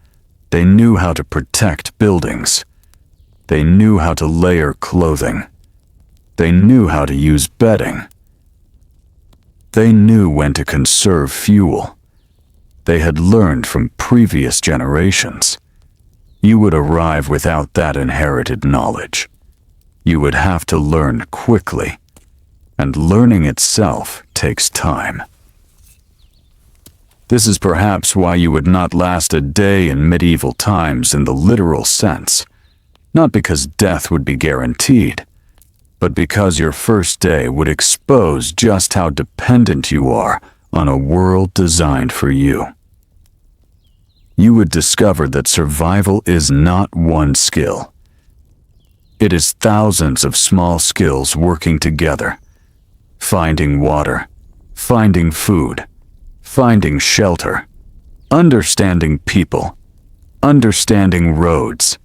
They knew how to protect buildings. They knew how to layer clothing. They knew how to use bedding. They knew when to conserve fuel. They had learned from previous generations. You would arrive without that inherited knowledge. You would have to learn quickly, and learning itself takes time. This is perhaps why you would not last a day in medieval times in the literal sense, not because death would be guaranteed, but because your first day would expose just how dependent you are on a world designed for you. You would discover that survival is not one skill. It is thousands of small skills working together. Finding water, finding food, finding shelter, understanding people, understanding roads,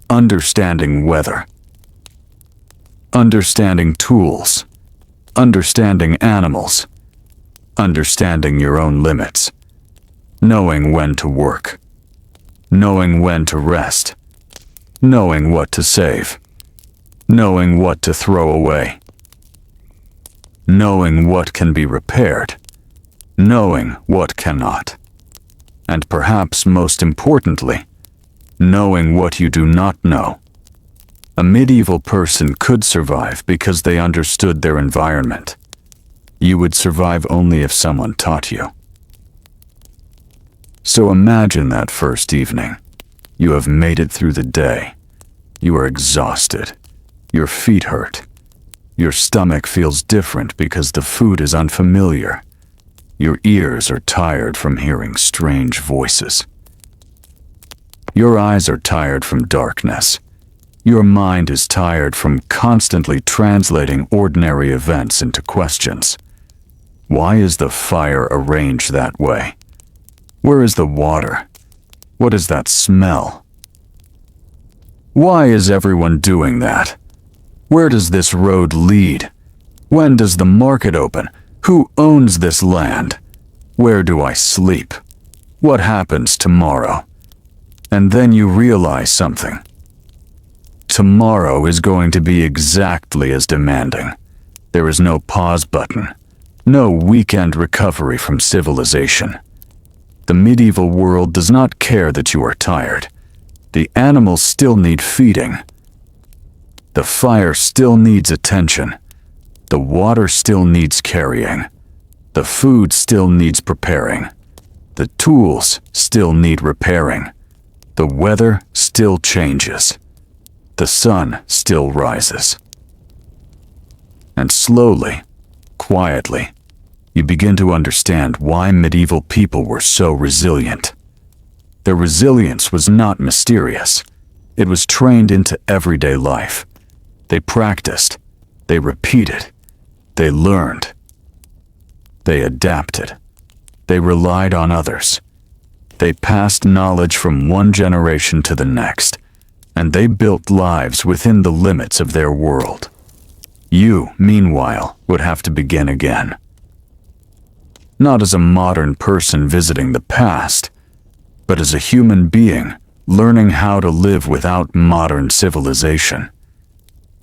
understanding weather, understanding tools, understanding animals, understanding your own limits, knowing when to work, knowing when to rest, knowing what to save, knowing what to throw away, knowing what can be repaired, knowing what cannot, and perhaps most importantly, knowing what you do not know. A medieval person could survive because they understood their environment. You would survive only if someone taught you. So imagine that first evening. You have made it through the day. You are exhausted. Your feet hurt. Your stomach feels different because the food is unfamiliar. Your ears are tired from hearing strange voices. Your eyes are tired from darkness. Your mind is tired from constantly translating ordinary events into questions. Why is the fire arranged that way? Where is the water? What is that smell? Why is everyone doing that? Where does this road lead? When does the market open? Who owns this land? Where do I sleep? What happens tomorrow? And then you realize something. Tomorrow is going to be exactly as demanding. There is no pause button, no weekend recovery from civilization. The medieval world does not care that you are tired. The animals still need feeding. The fire still needs attention. The water still needs carrying. The food still needs preparing. The tools still need repairing. The weather still changes. The sun still rises. And slowly, quietly, you begin to understand why medieval people were so resilient. Their resilience was not mysterious. It was trained into everyday life. They practiced. They repeated. They learned. They adapted. They relied on others. They passed knowledge from one generation to the next, and they built lives within the limits of their world. You, meanwhile, would have to begin again. Not as a modern person visiting the past, but as a human being learning how to live without modern civilization.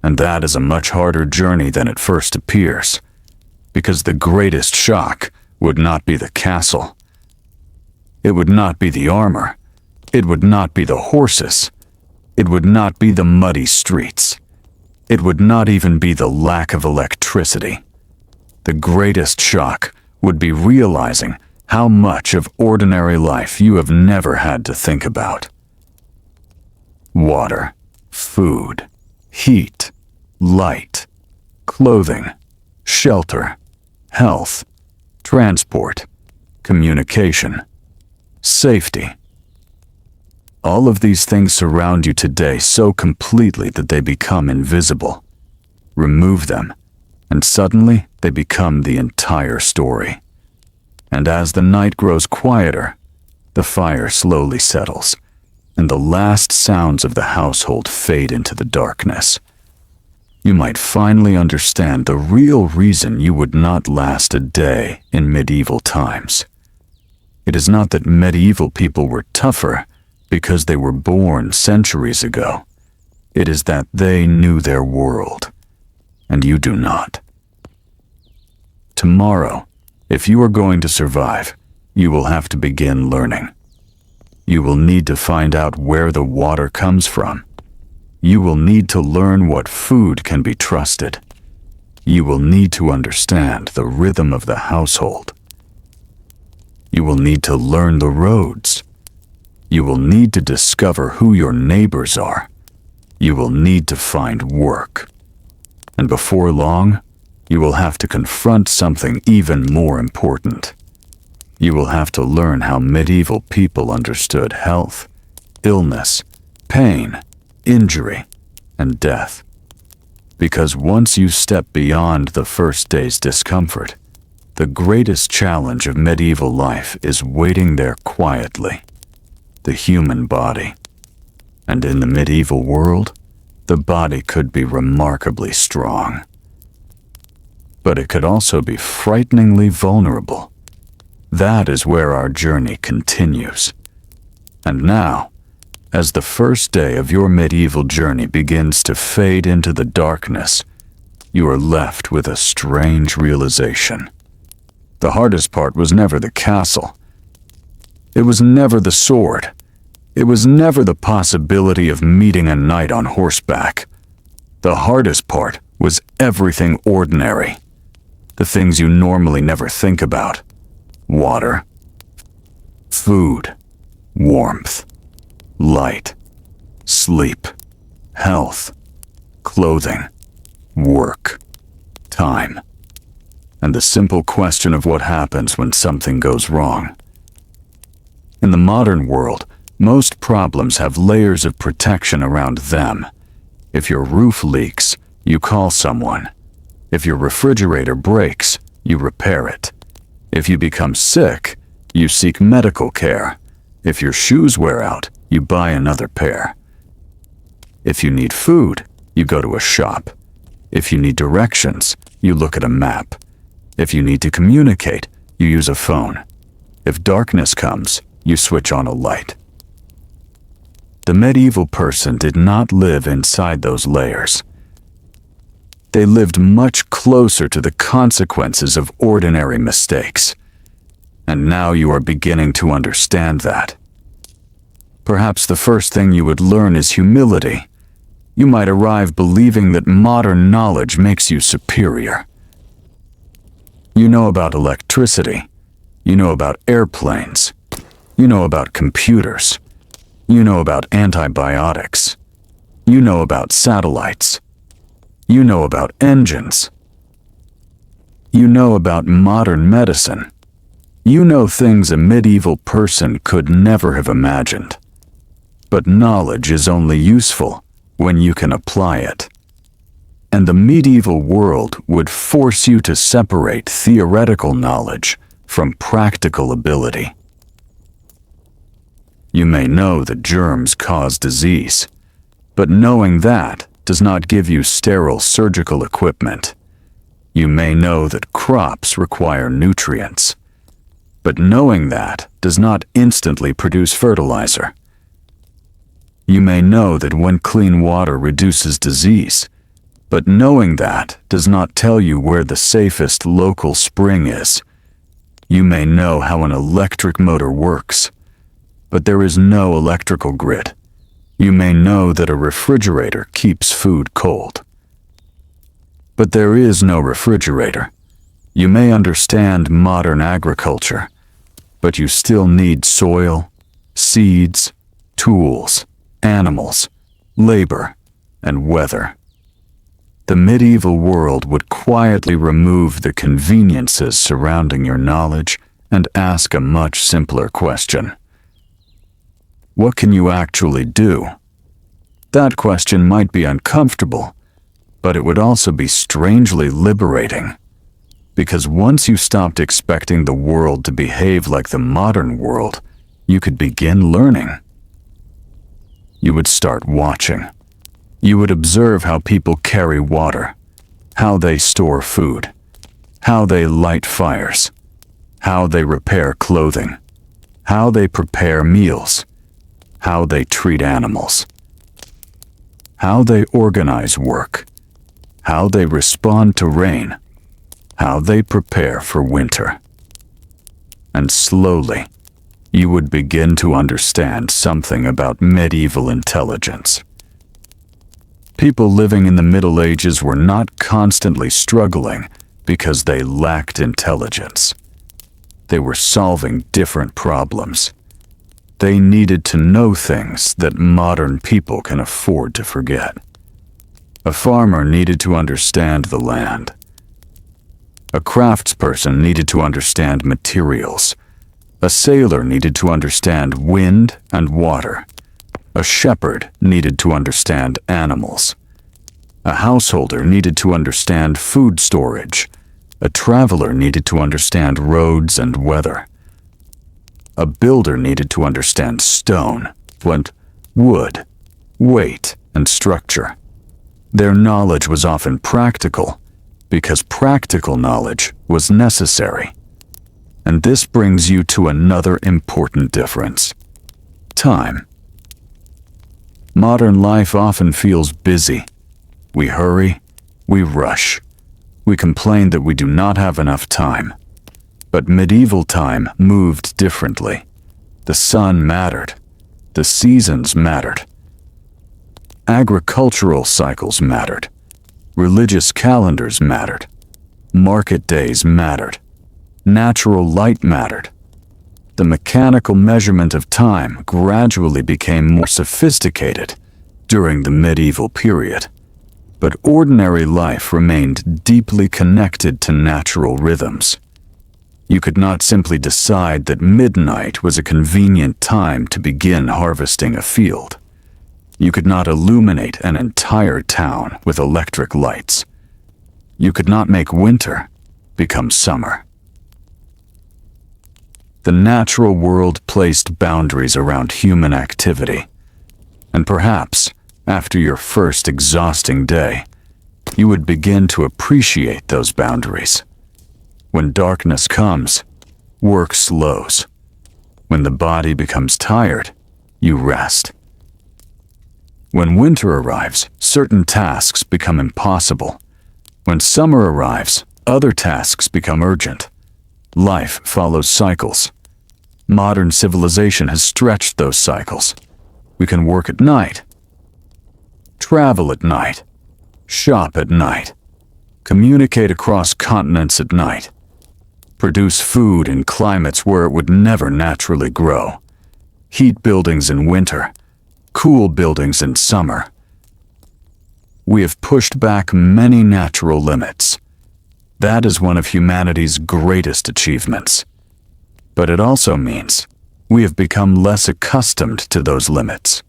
And that is a much harder journey than it first appears, because the greatest shock would not be the castle. It would not be the armor. It would not be the horses. It would not be the muddy streets. It would not even be the lack of electricity. The greatest shock would be realizing how much of ordinary life you have never had to think about. Water, food, heat, light, clothing, shelter, health, transport, communication, safety. All of these things surround you today so completely that they become invisible. Remove them, and suddenly they become the entire story. And as the night grows quieter, the fire slowly settles, and the last sounds of the household fade into the darkness. You might finally understand the real reason you would not last a day in medieval times. It is not that medieval people were tougher because they were born centuries ago. It is that they knew their world, and you do not. Tomorrow, if you are going to survive, you will have to begin learning. You will need to find out where the water comes from. You will need to learn what food can be trusted. You will need to understand the rhythm of the household. You will need to learn the roads. You will need to discover who your neighbors are. You will need to find work. And before long, you will have to confront something even more important. You will have to learn how medieval people understood health, illness, pain, injury, and death. Because once you step beyond the first day's discomfort, the greatest challenge of medieval life is waiting there quietly, the human body. And in the medieval world, the body could be remarkably strong. But it could also be frighteningly vulnerable. That is where our journey continues. And now, as the first day of your medieval journey begins to fade into the darkness, you are left with a strange realization. The hardest part was never the castle. It was never the sword. It was never the possibility of meeting a knight on horseback. The hardest part was everything ordinary. The things you normally never think about. Water, food, warmth, light, sleep, health, clothing, work, time, and the simple question of what happens when something goes wrong. In the modern world, most problems have layers of protection around them. If your roof leaks, you call someone. If your refrigerator breaks, you repair it. If you become sick, you seek medical care. If your shoes wear out, you buy another pair. If you need food, you go to a shop. If you need directions, you look at a map. If you need to communicate, you use a phone. If darkness comes, you switch on a light. The medieval person did not live inside those layers. They lived much closer to the consequences of ordinary mistakes. And now you are beginning to understand that. Perhaps the first thing you would learn is humility. You might arrive believing that modern knowledge makes you superior. You know about electricity. You know about airplanes. You know about computers. You know about antibiotics. You know about satellites. You know about engines. You know about modern medicine. You know things a medieval person could never have imagined. But knowledge is only useful when you can apply it. And the medieval world would force you to separate theoretical knowledge from practical ability. You may know that germs cause disease, but knowing that does not give you sterile surgical equipment. You may know that crops require nutrients, but knowing that does not instantly produce fertilizer. You may know that when clean water reduces disease, but knowing that does not tell you where the safest local spring is. You may know how an electric motor works, but there is no electrical grid. You may know that a refrigerator keeps food cold, but there is no refrigerator. You may understand modern agriculture, but you still need soil, seeds, tools, animals, labor, and weather. The medieval world would quietly remove the conveniences surrounding your knowledge and ask a much simpler question. What can you actually do? That question might be uncomfortable, but it would also be strangely liberating. Because once you stopped expecting the world to behave like the modern world, you could begin learning. You would start watching. You would observe how people carry water, how they store food, how they light fires, how they repair clothing, how they prepare meals, how they treat animals, how they organize work, how they respond to rain, how they prepare for winter. And slowly, you would begin to understand something about medieval intelligence. People living in the Middle Ages were not constantly struggling because they lacked intelligence. They were solving different problems. They needed to know things that modern people can afford to forget. A farmer needed to understand the land. A craftsperson needed to understand materials. A sailor needed to understand wind and water. A shepherd needed to understand animals. A householder needed to understand food storage. A traveler needed to understand roads and weather. A builder needed to understand stone, wood, weight, and structure. Their knowledge was often practical, because practical knowledge was necessary. And this brings you to another important difference: time. Modern life often feels busy. We hurry, we rush. We complain that we do not have enough time. But medieval time moved differently. The sun mattered. The seasons mattered. Agricultural cycles mattered. Religious calendars mattered. Market days mattered. Natural light mattered. The mechanical measurement of time gradually became more sophisticated during the medieval period, but ordinary life remained deeply connected to natural rhythms. You could not simply decide that midnight was a convenient time to begin harvesting a field. You could not illuminate an entire town with electric lights. You could not make winter become summer. The natural world placed boundaries around human activity, and perhaps, after your first exhausting day, you would begin to appreciate those boundaries. When darkness comes, work slows. When the body becomes tired, you rest. When winter arrives, certain tasks become impossible. When summer arrives, other tasks become urgent. Life follows cycles. Modern civilization has stretched those cycles. We can work at night, travel at night, shop at night, communicate across continents at night, produce food in climates where it would never naturally grow, heat buildings in winter, cool buildings in summer. We have pushed back many natural limits. That is one of humanity's greatest achievements. But it also means we have become less accustomed to those limits.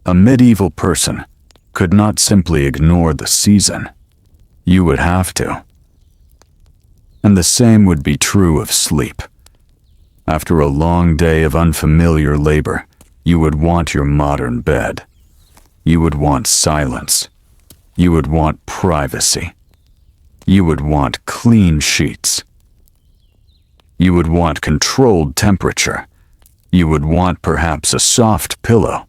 A medieval person could not simply ignore the season. You would have to. And the same would be true of sleep. After a long day of unfamiliar labor, You would want your modern bed. You would want silence. You would want privacy. You would want clean sheets. You would want controlled temperature. You would want perhaps a soft pillow.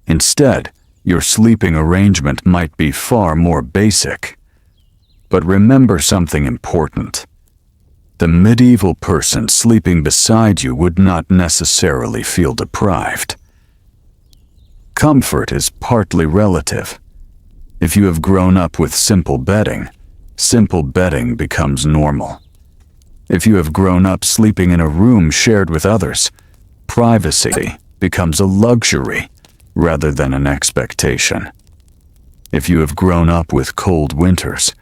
Instead, your sleeping arrangement might be far more basic. But remember something important. The medieval person sleeping beside you would not necessarily feel deprived. Comfort is partly relative. If you have grown up with simple bedding becomes normal. If you have grown up sleeping in a room shared with others, privacy becomes a luxury rather than an expectation. If you have grown up with cold winters,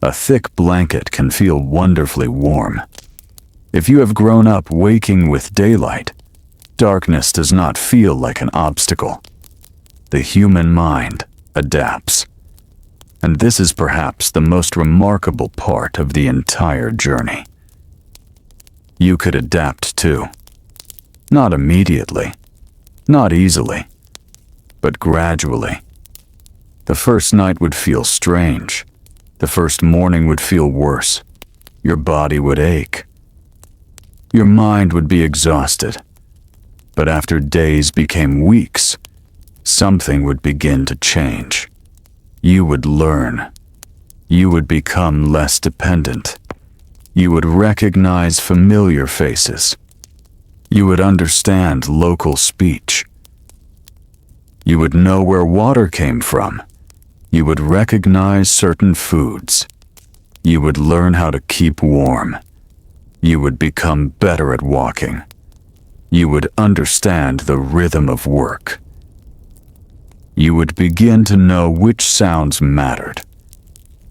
a thick blanket can feel wonderfully warm. If you have grown up waking with daylight, darkness does not feel like an obstacle. The human mind adapts. And this is perhaps the most remarkable part of the entire journey. You could adapt too. Not immediately, not easily, but gradually. The first night would feel strange. The first morning would feel worse. Your body would ache. Your mind would be exhausted. But after days became weeks, something would begin to change. You would learn. You would become less dependent. You would recognize familiar faces. You would understand local speech. You would know where water came from. You would recognize certain foods. You would learn how to keep warm. You would become better at walking. You would understand the rhythm of work. You would begin to know which sounds mattered.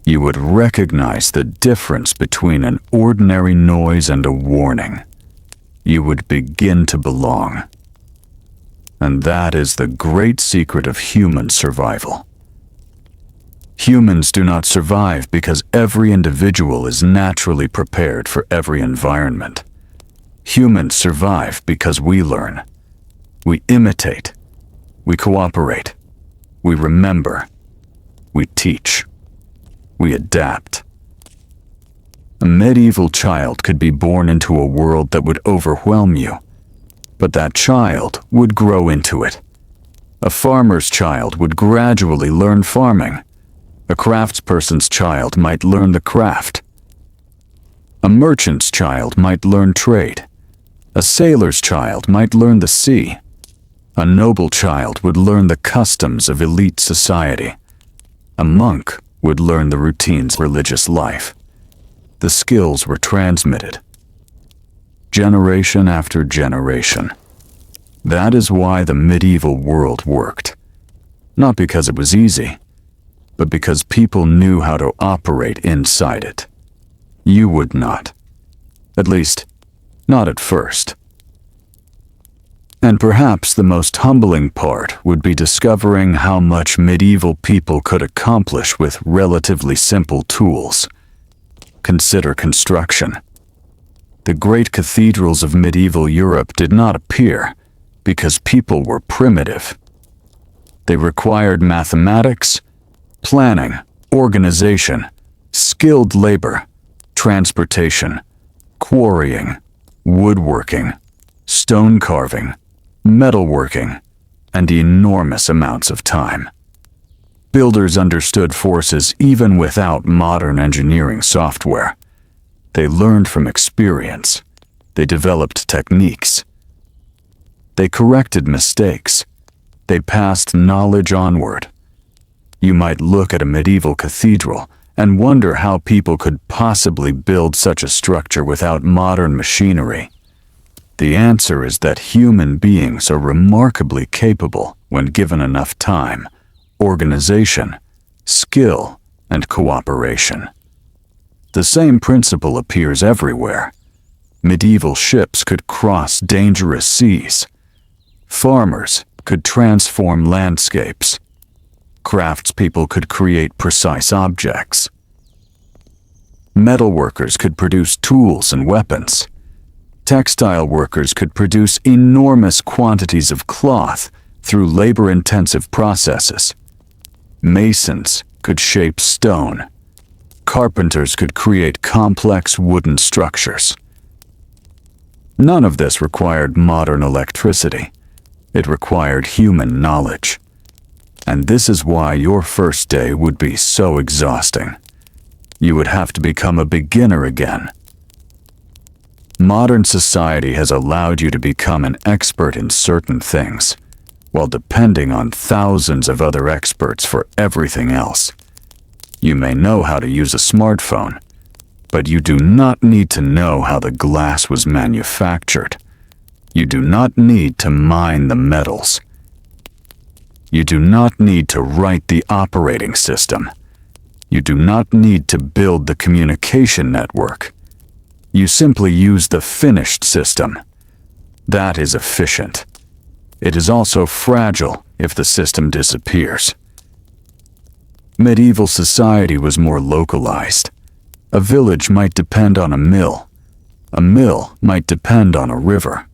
You would recognize the difference between an ordinary noise and a warning. You would begin to belong. And that is the great secret of human survival. Humans do not survive because every individual is naturally prepared for every environment. Humans survive because we learn. We imitate. We cooperate. We remember. We teach. We adapt. A medieval child could be born into a world that would overwhelm you, but that child would grow into it. A farmer's child would gradually learn farming. A craftsperson's child might learn the craft. A merchant's child might learn trade. A sailor's child might learn the sea. A noble child would learn the customs of elite society. A monk would learn the routines of religious life. The skills were transmitted, generation after generation. That is why the medieval world worked. Not because it was easy, but because people knew how to operate inside it. You would not. At least, not at first. And perhaps the most humbling part would be discovering how much medieval people could accomplish with relatively simple tools. Consider construction. The great cathedrals of medieval Europe did not appear because people were primitive. They required mathematics, planning, organization, skilled labor, transportation, quarrying, woodworking, stone carving, metalworking, and enormous amounts of time. Builders understood forces even without modern engineering software. They learned from experience. They developed techniques. They corrected mistakes. They passed knowledge onward. You might look at a medieval cathedral and wonder how people could possibly build such a structure without modern machinery. The answer is that human beings are remarkably capable when given enough time, organization, skill, and cooperation. The same principle appears everywhere. Medieval ships could cross dangerous seas. Farmers could transform landscapes. Craftspeople could create precise objects. Metalworkers could produce tools and weapons. Textile workers could produce enormous quantities of cloth through labor-intensive processes. Masons could shape stone. Carpenters could create complex wooden structures. None of this required modern electricity. It required human knowledge. And this is why your first day would be so exhausting. You would have to become a beginner again. Modern society has allowed you to become an expert in certain things, while depending on thousands of other experts for everything else. You may know how to use a smartphone, but you do not need to know how the glass was manufactured. You do not need to mine the metals. You do not need to write the operating system. You do not need to build the communication network. You simply use the finished system. That is efficient. It is also fragile if the system disappears. Medieval society was more localized. A village might depend on a mill. A mill might depend on a river.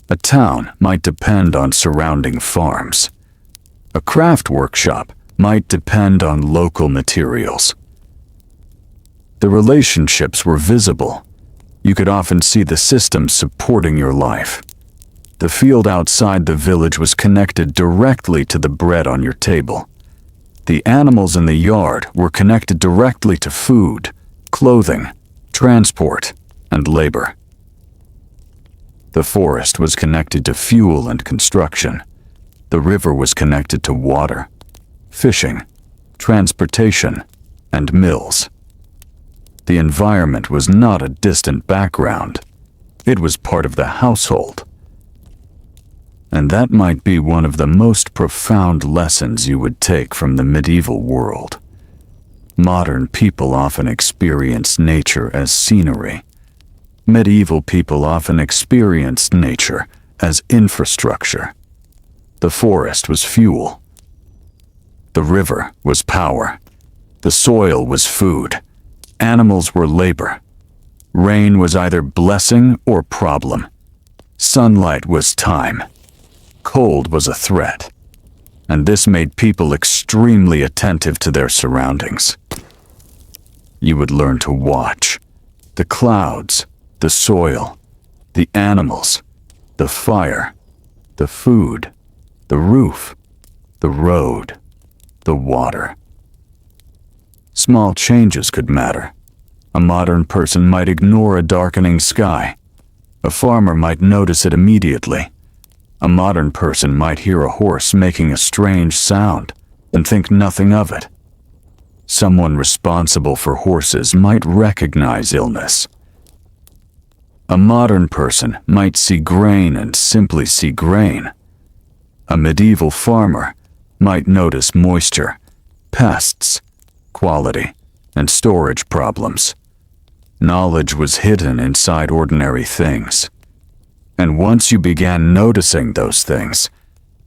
A town might depend on surrounding farms. A craft workshop might depend on local materials. The relationships were visible. You could often see the systems supporting your life. The field outside the village was connected directly to the bread on your table. The animals in the yard were connected directly to food, clothing, transport, and labor. The forest was connected to fuel and construction. The river was connected to water, fishing, transportation, and mills. The environment was not a distant background. It was part of the household. And that might be one of the most profound lessons you would take from the medieval world. Modern people often experience nature as scenery. Medieval people often experienced nature as infrastructure. The forest was fuel. The river was power. The soil was food. Animals were labor. Rain was either blessing or problem. Sunlight was time. Cold was a threat. And this made people extremely attentive to their surroundings. You would learn to watch the clouds, the soil, the animals, the fire, the food, the roof, the road, the water. Small changes could matter. A modern person might ignore a darkening sky. A farmer might notice it immediately. A modern person might hear a horse making a strange sound and think nothing of it. Someone responsible for horses might recognize illness. A modern person might see grain and simply see grain. A medieval farmer might notice moisture, pests, quality, and storage problems. Knowledge was hidden inside ordinary things. And once you began noticing those things,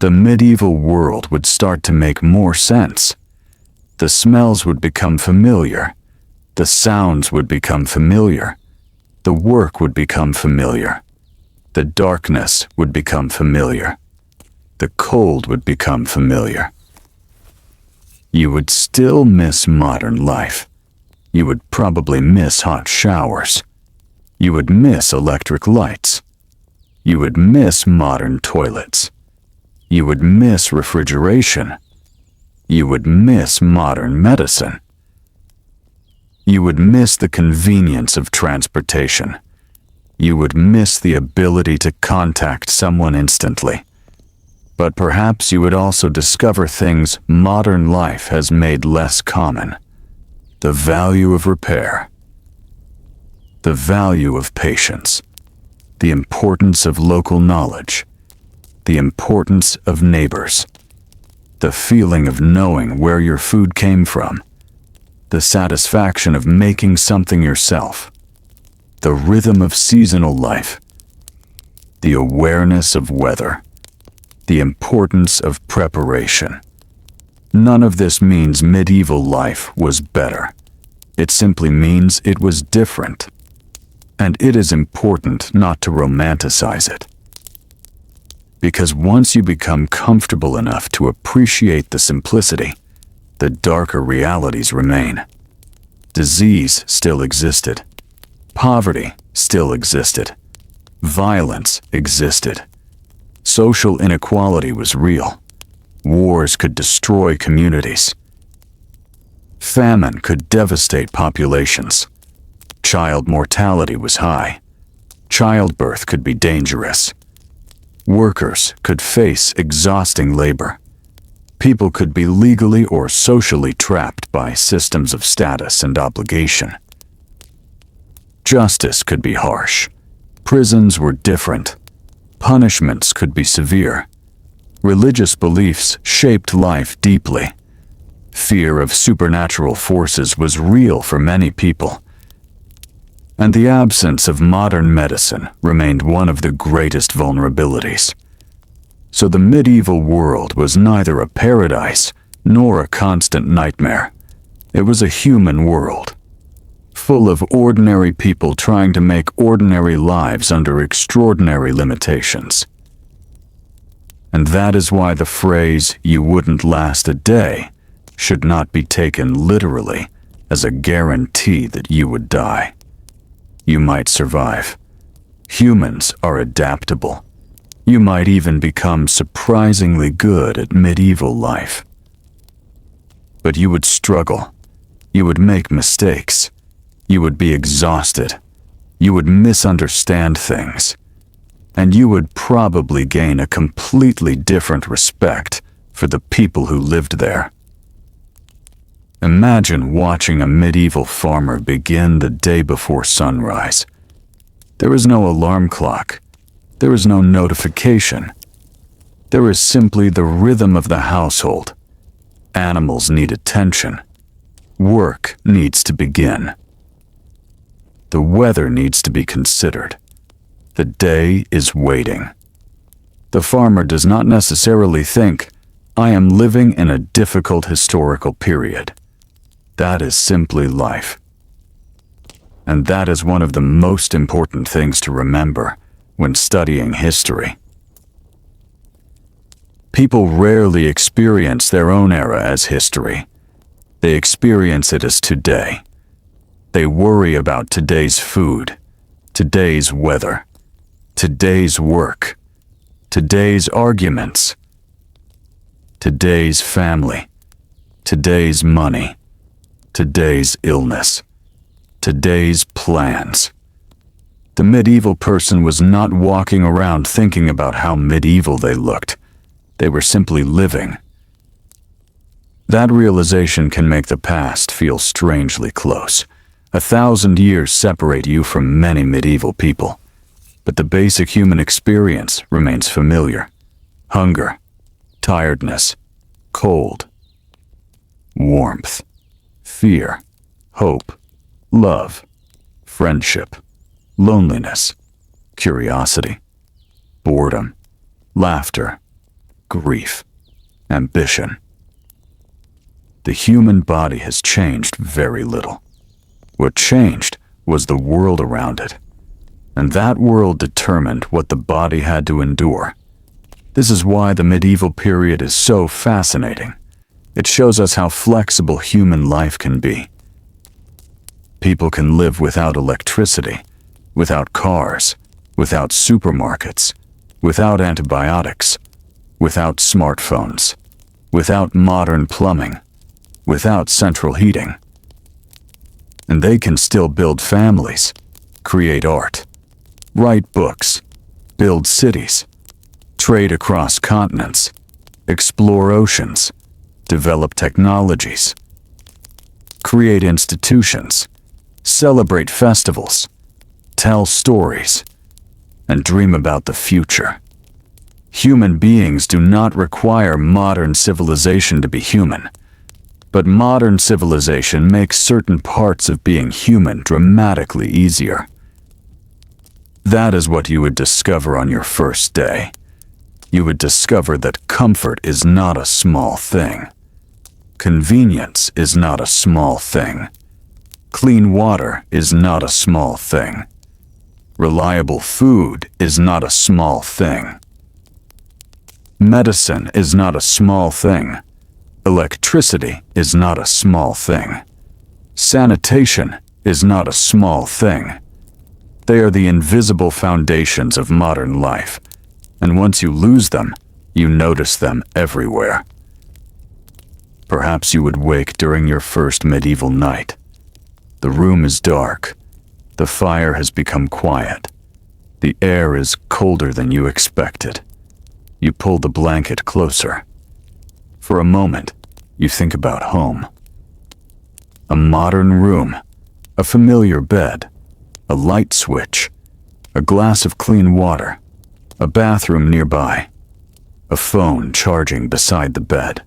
the medieval world would start to make more sense. The smells would become familiar. The sounds would become familiar. The work would become familiar. The darkness would become familiar. The cold would become familiar. You would still miss modern life. You would probably miss hot showers. You would miss electric lights. You would miss modern toilets. You would miss refrigeration. You would miss modern medicine. You would miss the convenience of transportation. You would miss the ability to contact someone instantly. But perhaps you would also discover things modern life has made less common. The value of repair. The value of patience. The importance of local knowledge. The importance of neighbors. The feeling of knowing where your food came from. The satisfaction of making something yourself. The rhythm of seasonal life. The awareness of weather. The importance of preparation. None of this means medieval life was better. It simply means it was different. And it is important not to romanticize it. Because once you become comfortable enough to appreciate the simplicity, the darker realities remain. Disease still existed. Poverty still existed. Violence existed. Social inequality was real. Wars could destroy communities. Famine could devastate populations. Child mortality was high. Childbirth could be dangerous. Workers could face exhausting labor. People could be legally or socially trapped by systems of status and obligation. Justice could be harsh. Prisons were different. Punishments could be severe. Religious beliefs shaped life deeply. Fear of supernatural forces was real for many people. And the absence of modern medicine remained one of the greatest vulnerabilities. So the medieval world was neither a paradise nor a constant nightmare. It was a human world, full of ordinary people trying to make ordinary lives under extraordinary limitations. And that is why the phrase, "you wouldn't last a day," should not be taken literally as a guarantee that you would die. You might survive. Humans are adaptable. You might even become surprisingly good at medieval life. But you would struggle. You would make mistakes. You would be exhausted. You would misunderstand things. And you would probably gain a completely different respect for the people who lived there. Imagine watching a medieval farmer begin the day before sunrise. There is no alarm clock. There is no notification. There is simply the rhythm of the household. Animals need attention. Work needs to begin. The weather needs to be considered. The day is waiting. The farmer does not necessarily think, "I am living in a difficult historical period." That is simply life. And that is one of the most important things to remember when studying history. People rarely experience their own era as history. They experience it as today. They worry about today's food, today's weather, today's work, today's arguments, today's family, today's money, today's illness, today's plans. The medieval person was not walking around thinking about how medieval they looked. They were simply living. That realization can make the past feel strangely close. 1,000 years separate you from many medieval people, but the basic human experience remains familiar. Hunger, tiredness, cold, warmth, fear, hope, love, friendship, loneliness, curiosity, boredom, laughter, grief, ambition. The human body has changed very little. What changed was the world around it, and that world determined what the body had to endure. This is why the medieval period is so fascinating. It shows us how flexible human life can be. People can live without electricity, without cars, without supermarkets, without antibiotics, without smartphones, without modern plumbing, without central heating. And they can still build families, create art, write books, build cities, trade across continents, explore oceans, develop technologies, create institutions, celebrate festivals, tell stories, and dream about the future. Human beings do not require modern civilization to be human, but modern civilization makes certain parts of being human dramatically easier. That is what you would discover on your first day. You would discover that comfort is not a small thing. Convenience is not a small thing. Clean water is not a small thing. Reliable food is not a small thing. Medicine is not a small thing. Electricity is not a small thing. Sanitation is not a small thing. They are the invisible foundations of modern life, and once you lose them, you notice them everywhere. Perhaps you would wake during your first medieval night. The room is dark. The fire has become quiet. The air is colder than you expected. You pull the blanket closer. For a moment, you think about home. A modern room, a familiar bed, a light switch, a glass of clean water, a bathroom nearby, a phone charging beside the bed.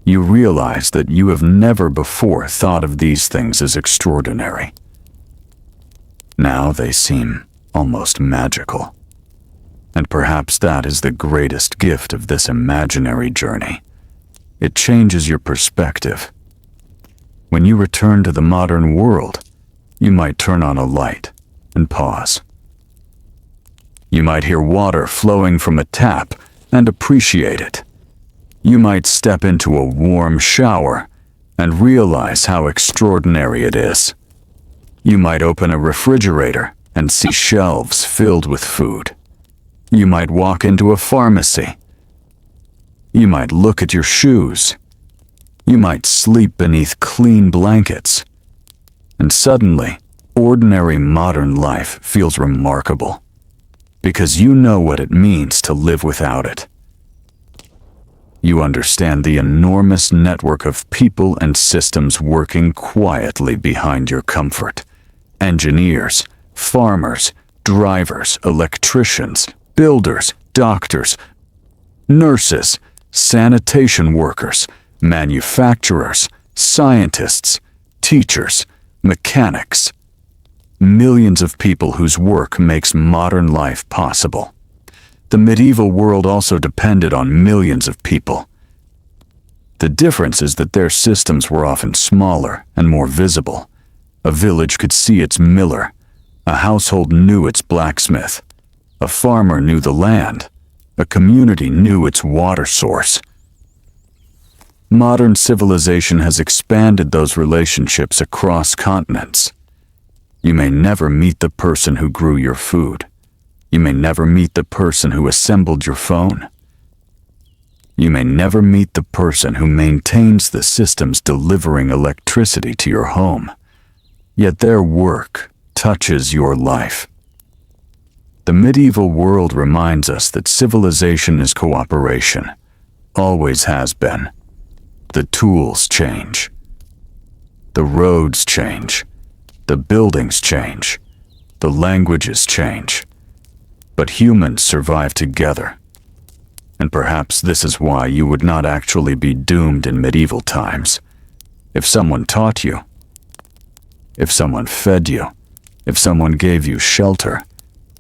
You realize that you have never before thought of these things as extraordinary. Now they seem almost magical. And perhaps that is the greatest gift of this imaginary journey. It changes your perspective. When you return to the modern world, you might turn on a light and pause. You might hear water flowing from a tap and appreciate it. You might step into a warm shower and realize how extraordinary it is. You might open a refrigerator and see shelves filled with food. You might walk into a pharmacy. You might look at your shoes. You might sleep beneath clean blankets. And suddenly, ordinary modern life feels remarkable, because you know what it means to live without it. You understand the enormous network of people and systems working quietly behind your comfort. Engineers, farmers, drivers, electricians, builders, doctors, nurses, sanitation workers, manufacturers, scientists, teachers, mechanics. Millions of people whose work makes modern life possible. The medieval world also depended on millions of people. The difference is that their systems were often smaller and more visible. A village could see its miller. A household knew its blacksmith. A farmer knew the land. A community knew its water source. Modern civilization has expanded those relationships across continents. You may never meet the person who grew your food. You may never meet the person who assembled your phone. You may never meet the person who maintains the systems delivering electricity to your home. Yet their work touches your life. The medieval world reminds us that civilization is cooperation, always has been. The tools change. The roads change. The buildings change. The languages change. But humans survive together. And perhaps this is why you would not actually be doomed in medieval times. If someone taught you, if someone fed you, if someone gave you shelter,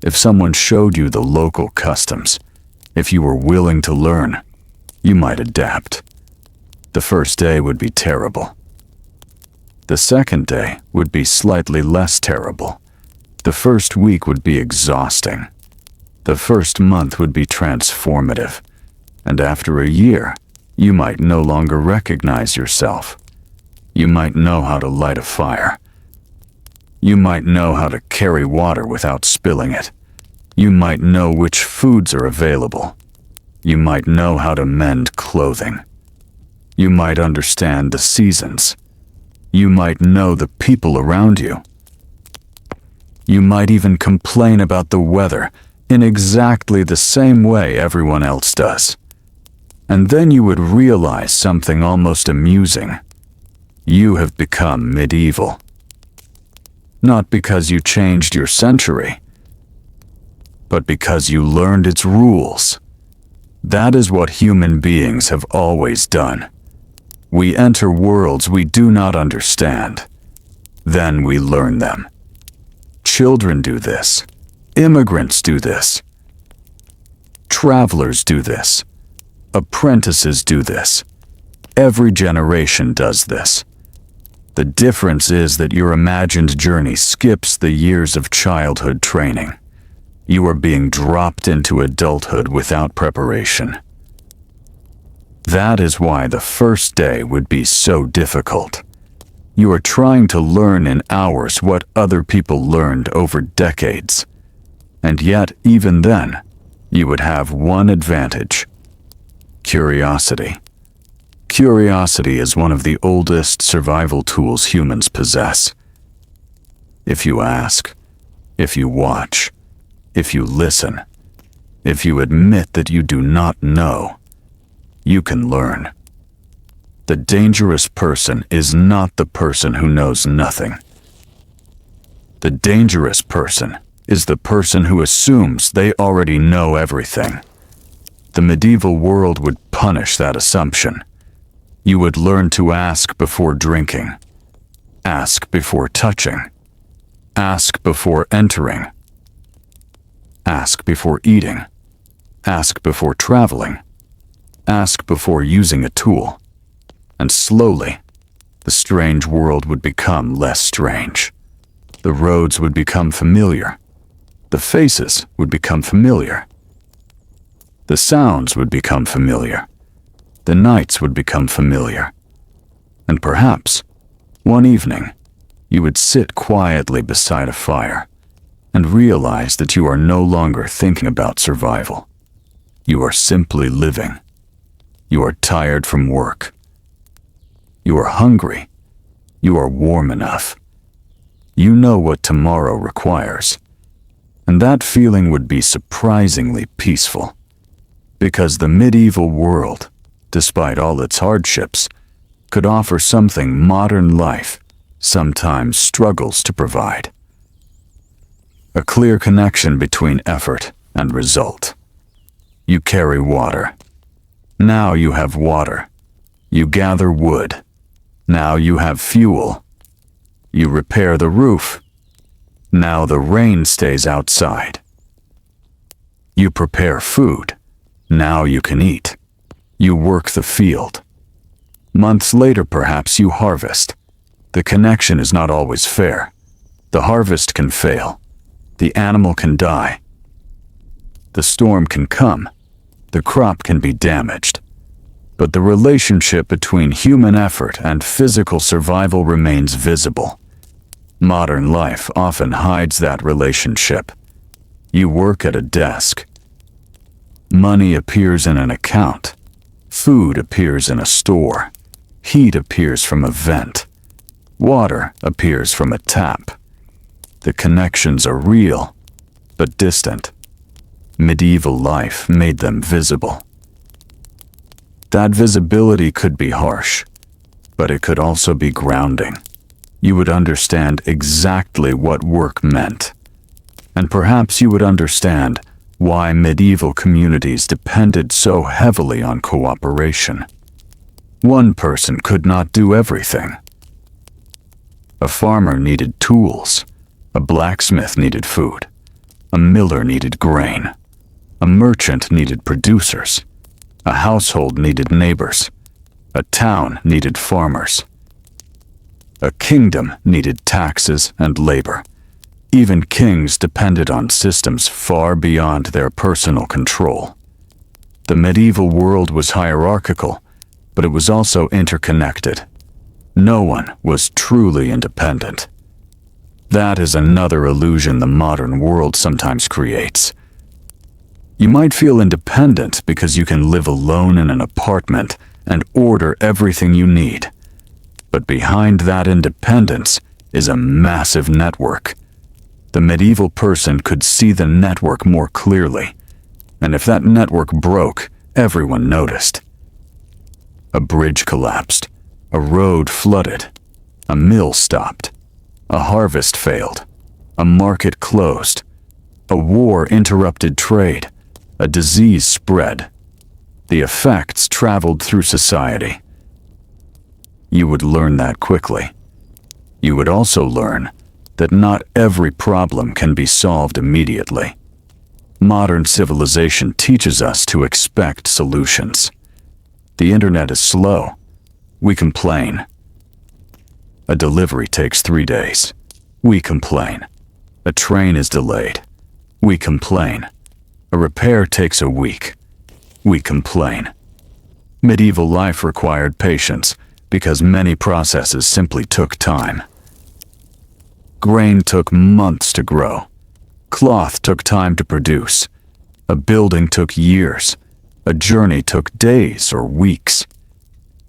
if someone showed you the local customs, if you were willing to learn, you might adapt. The first day would be terrible. The second day would be slightly less terrible. The first week would be exhausting. The first month would be transformative. And after a year, you might no longer recognize yourself. You might know how to light a fire. You might know how to carry water without spilling it. You might know which foods are available. You might know how to mend clothing. You might understand the seasons. You might know the people around you. You might even complain about the weather in exactly the same way everyone else does. And then you would realize something almost amusing. You have become medieval. Not because you changed your century, but because you learned its rules. That is what human beings have always done. We enter worlds we do not understand. Then we learn them. Children do this. Immigrants do this. Travelers do this. Apprentices do this. Every generation does this. The difference is that your imagined journey skips the years of childhood training. You are being dropped into adulthood without preparation. That is why the first day would be so difficult. You are trying to learn in hours what other people learned over decades. And yet, even then, you would have one advantage: curiosity. Curiosity is one of the oldest survival tools humans possess. If you ask, if you watch, if you listen, if you admit that you do not know, you can learn. The dangerous person is not the person who knows nothing. The dangerous person is the person who assumes they already know everything. The medieval world would punish that assumption. You would learn to ask before drinking, ask before touching, ask before entering, ask before eating, ask before traveling, ask before using a tool. And slowly, the strange world would become less strange. The roads would become familiar. The faces would become familiar. The sounds would become familiar. The nights would become familiar. And perhaps, one evening, you would sit quietly beside a fire and realize that you are no longer thinking about survival. You are simply living. You are tired from work. You are hungry. You are warm enough. You know what tomorrow requires. And that feeling would be surprisingly peaceful. Because the medieval world, despite all its hardships, could offer something modern life sometimes struggles to provide: a clear connection between effort and result. You carry water. Now you have water. You gather wood. Now you have fuel. You repair the roof. Now the rain stays outside. You prepare food. Now you can eat. You work the field. Months later, perhaps you harvest. The connection is not always fair. The harvest can fail. The animal can die. The storm can come. The crop can be damaged. But the relationship between human effort and physical survival remains visible. Modern life often hides that relationship. You work at a desk. Money appears in an account. Food appears in a store. Heat appears from a vent. Water appears from a tap. The connections are real, but distant. Medieval life made them visible. That visibility could be harsh, but it could also be grounding. You would understand exactly what work meant. And perhaps you would understand why medieval communities depended so heavily on cooperation. One person could not do everything. A farmer needed tools. A blacksmith needed food. A miller needed grain. A merchant needed producers. A household needed neighbors. A town needed farmers. A kingdom needed taxes and labor. Even kings depended on systems far beyond their personal control. The medieval world was hierarchical, but it was also interconnected. No one was truly independent. That is another illusion the modern world sometimes creates. You might feel independent because you can live alone in an apartment and order everything you need. But behind that independence is a massive network. The medieval person could see the network more clearly, and if that network broke, everyone noticed. A bridge collapsed, a road flooded, a mill stopped, a harvest failed, a market closed, a war interrupted trade, a disease spread. The effects traveled through society. You would learn that quickly. You would also learn that not every problem can be solved immediately. Modern civilization teaches us to expect solutions. The internet is slow. We complain. A delivery takes 3 days. We complain. A train is delayed. We complain. A repair takes a week. We complain. Medieval life required patience because many processes simply took time. Grain took months to grow. Cloth took time to produce. A building took years. A journey took days or weeks.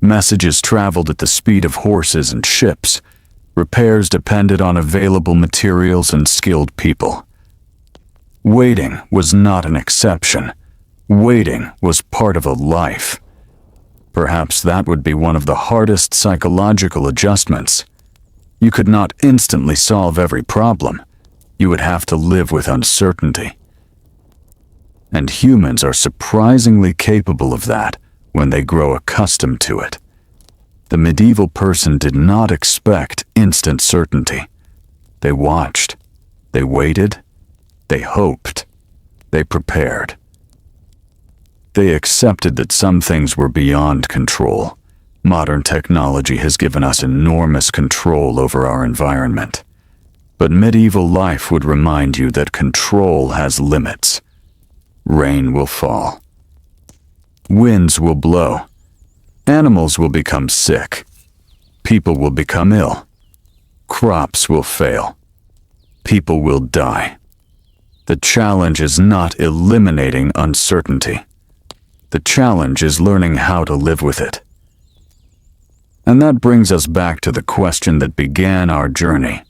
Messages traveled at the speed of horses and ships. Repairs depended on available materials and skilled people. Waiting was not an exception. Waiting was part of a life. Perhaps that would be one of the hardest psychological adjustments. You could not instantly solve every problem. You would have to live with uncertainty. And humans are surprisingly capable of that when they grow accustomed to it. The medieval person did not expect instant certainty. They watched. They waited. They hoped. They prepared. They accepted that some things were beyond control. Modern technology has given us enormous control over our environment. But medieval life would remind you that control has limits. Rain will fall. Winds will blow. Animals will become sick. People will become ill. Crops will fail. People will die. The challenge is not eliminating uncertainty. The challenge is learning how to live with it. And that brings us back to the question that began our journey.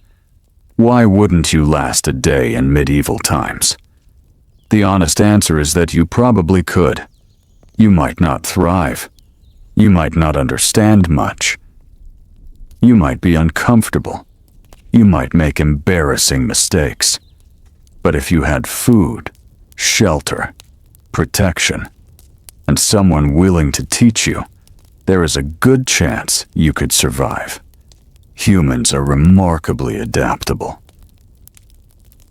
Why wouldn't you last a day in medieval times? The honest answer is that you probably could. You might not thrive. You might not understand much. You might be uncomfortable. You might make embarrassing mistakes. But if you had food, shelter, protection, and someone willing to teach you, there is a good chance you could survive. Humans are remarkably adaptable.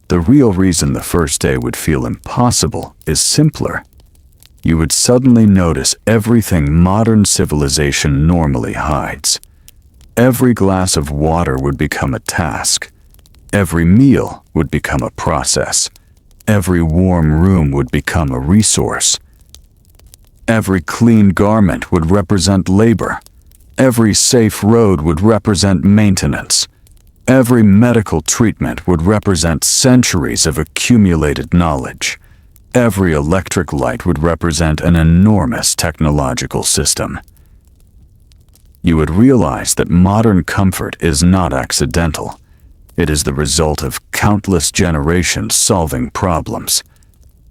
The real reason the first day would feel impossible is simpler. You would suddenly notice everything modern civilization normally hides. Every glass of water would become a task. Every meal would become a process. Every warm room would become a resource. Every clean garment would represent labor. Every safe road would represent maintenance. Every medical treatment would represent centuries of accumulated knowledge. Every electric light would represent an enormous technological system. You would realize that modern comfort is not accidental. It is the result of countless generations solving problems.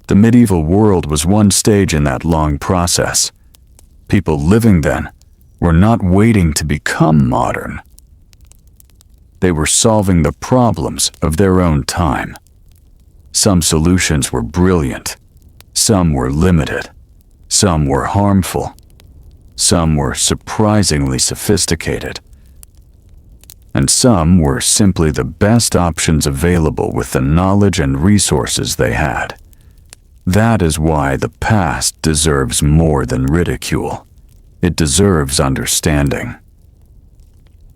The medieval world was one stage in that long process. People living then were not waiting to become modern. They were solving the problems of their own time. Some solutions were brilliant. Some were limited. Some were harmful. Some were surprisingly sophisticated. And some were simply the best options available with the knowledge and resources they had. That is why the past deserves more than ridicule. It deserves understanding.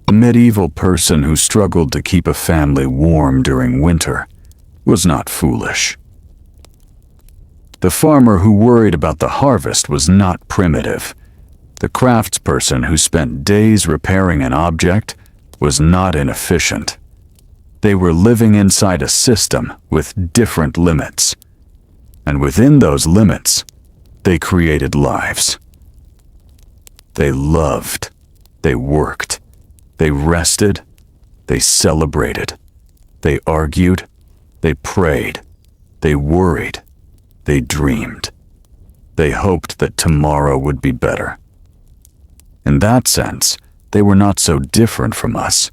A medieval person who struggled to keep a family warm during winter was not foolish. The farmer who worried about the harvest was not primitive. The craftsperson who spent days repairing an object was not inefficient. They were living inside a system with different limits. And within those limits, they created lives. They loved. They worked. They rested. They celebrated. They argued. They prayed. They worried. They dreamed. They hoped that tomorrow would be better. In that sense, they were not so different from us.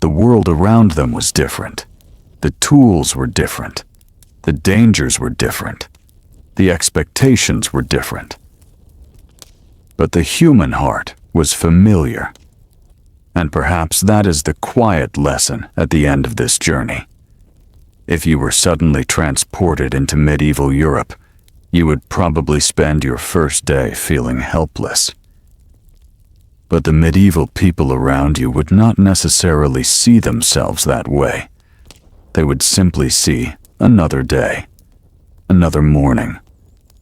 The world around them was different. The tools were different. The dangers were different. The expectations were different. But the human heart was familiar. And perhaps that is the quiet lesson at the end of this journey. If you were suddenly transported into medieval Europe, you would probably spend your first day feeling helpless. But the medieval people around you would not necessarily see themselves that way. They would simply see another day, another morning,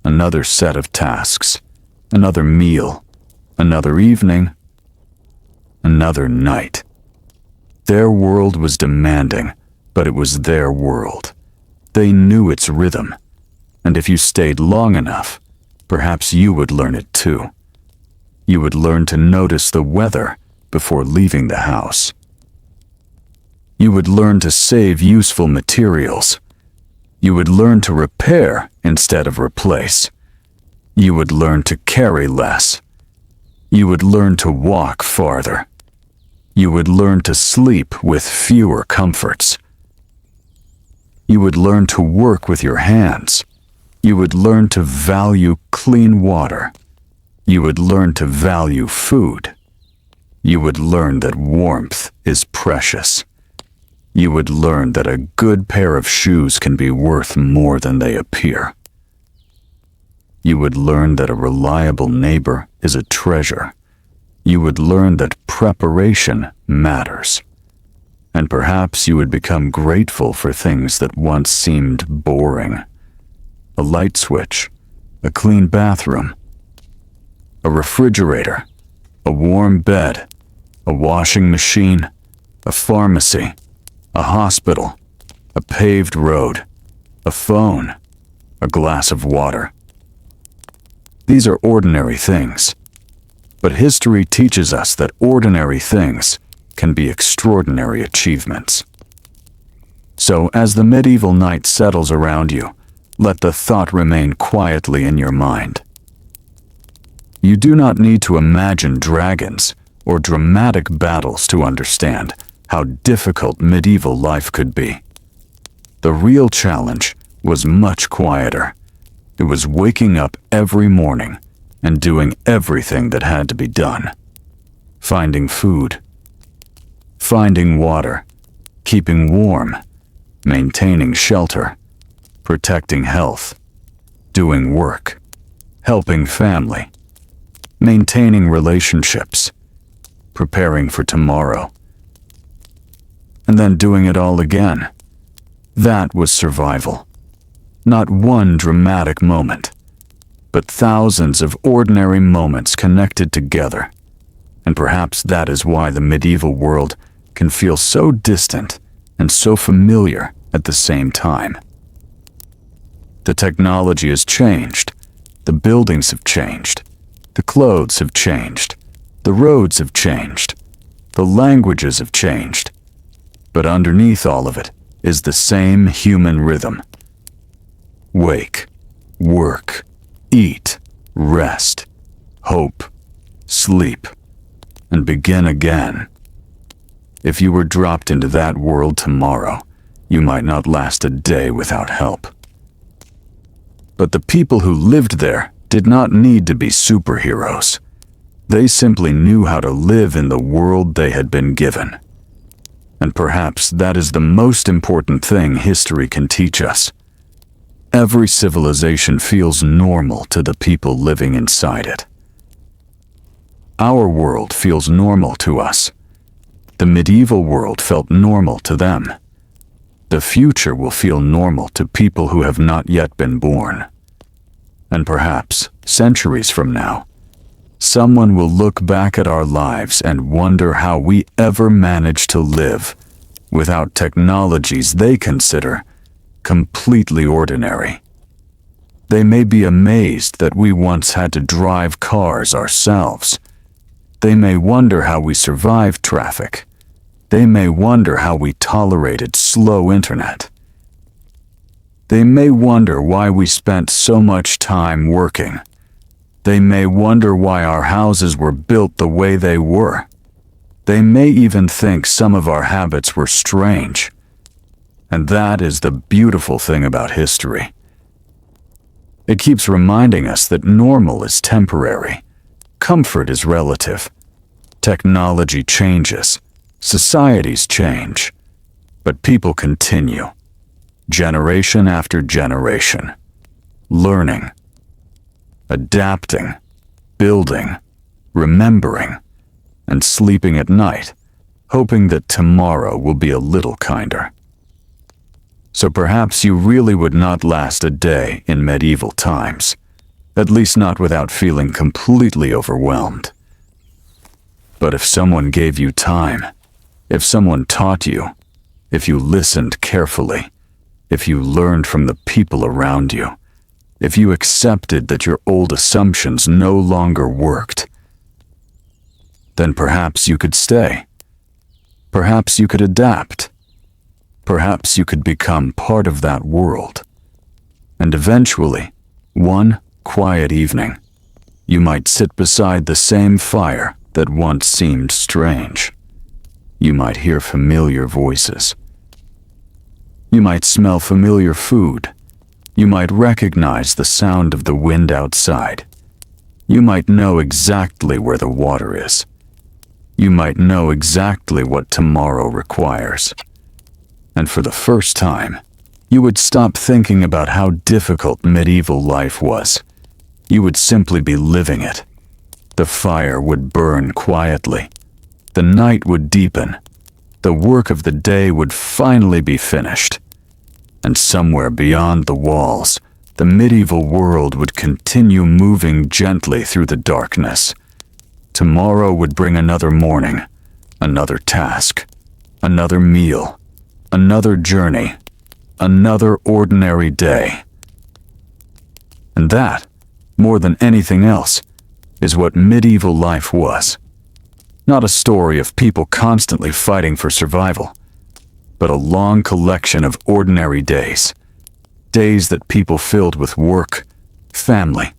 another set of tasks, another meal, another evening, another night. Their world was demanding, but it was their world. They knew its rhythm, and if you stayed long enough, perhaps you would learn it too. You would learn to notice the weather before leaving the house. You would learn to save useful materials. You would learn to repair instead of replace. You would learn to carry less. You would learn to walk farther. You would learn to sleep with fewer comforts. You would learn to work with your hands. You would learn to value clean water. You would learn to value food. You would learn that warmth is precious. You would learn that a good pair of shoes can be worth more than they appear. You would learn that a reliable neighbor is a treasure. You would learn that preparation matters. And perhaps you would become grateful for things that once seemed boring. A light switch, a clean bathroom, a refrigerator, a warm bed, a washing machine, a pharmacy, a hospital, a paved road, a phone, a glass of water. These are ordinary things, but history teaches us that ordinary things can be extraordinary achievements. So, as the medieval night settles around you, let the thought remain quietly in your mind. You do not need to imagine dragons or dramatic battles to understand how difficult medieval life could be. The real challenge was much quieter. It was waking up every morning and doing everything that had to be done. Finding food, finding water, keeping warm, maintaining shelter, protecting health, doing work, helping family, maintaining relationships, preparing for tomorrow, and then doing it all again. That was survival. Not one dramatic moment, but thousands of ordinary moments connected together. And perhaps that is why the medieval world can feel so distant and so familiar at the same time. The technology has changed, the buildings have changed, the clothes have changed, the roads have changed, the languages have changed. But underneath all of it is the same human rhythm. Wake, work, eat, rest, hope, sleep, and begin again. If you were dropped into that world tomorrow, you might not last a day without help. But the people who lived there did not need to be superheroes. They simply knew how to live in the world they had been given. And perhaps that is the most important thing history can teach us. Every civilization feels normal to the people living inside it. Our world feels normal to us. The medieval world felt normal to them. The future will feel normal to people who have not yet been born. And perhaps, centuries from now, someone will look back at our lives and wonder how we ever managed to live without technologies they consider completely ordinary. They may be amazed that we once had to drive cars ourselves. They may wonder how we survived traffic. They may wonder how we tolerated slow internet. They may wonder why we spent so much time working. They may wonder why our houses were built the way they were. They may even think some of our habits were strange. And that is the beautiful thing about history. It keeps reminding us that normal is temporary. Comfort is relative. Technology changes. Societies change. But people continue, generation after generation, learning, adapting, building, remembering, and sleeping at night, hoping that tomorrow will be a little kinder. So perhaps you really would not last a day in medieval times, at least not without feeling completely overwhelmed. But if someone gave you time, if someone taught you, if you listened carefully, if you learned from the people around you, if you accepted that your old assumptions no longer worked, then perhaps you could stay. Perhaps you could adapt. Perhaps you could become part of that world. And eventually, one quiet evening, you might sit beside the same fire that once seemed strange. You might hear familiar voices. You might smell familiar food. You might recognize the sound of the wind outside. You might know exactly where the water is. You might know exactly what tomorrow requires. And for the first time, you would stop thinking about how difficult medieval life was. You would simply be living it. The fire would burn quietly. The night would deepen. The work of the day would finally be finished. And somewhere beyond the walls, the medieval world would continue moving gently through the darkness. Tomorrow would bring another morning, another task, another meal, another journey, another ordinary day. And that, more than anything else, is what medieval life was. Not a story of people constantly fighting for survival, but a long collection of ordinary days. Days that people filled with work, family,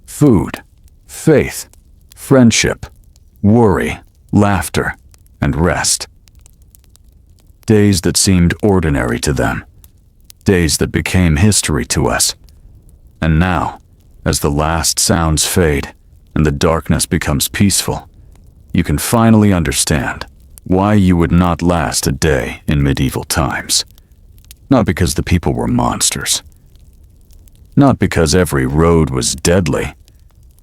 food, faith, friendship, worry, laughter, and rest. Days that seemed ordinary to them. Days that became history to us. And now, as the last sounds fade and the darkness becomes peaceful, you can finally understand why you would not last a day in medieval times. Not because the people were monsters. Not because every road was deadly.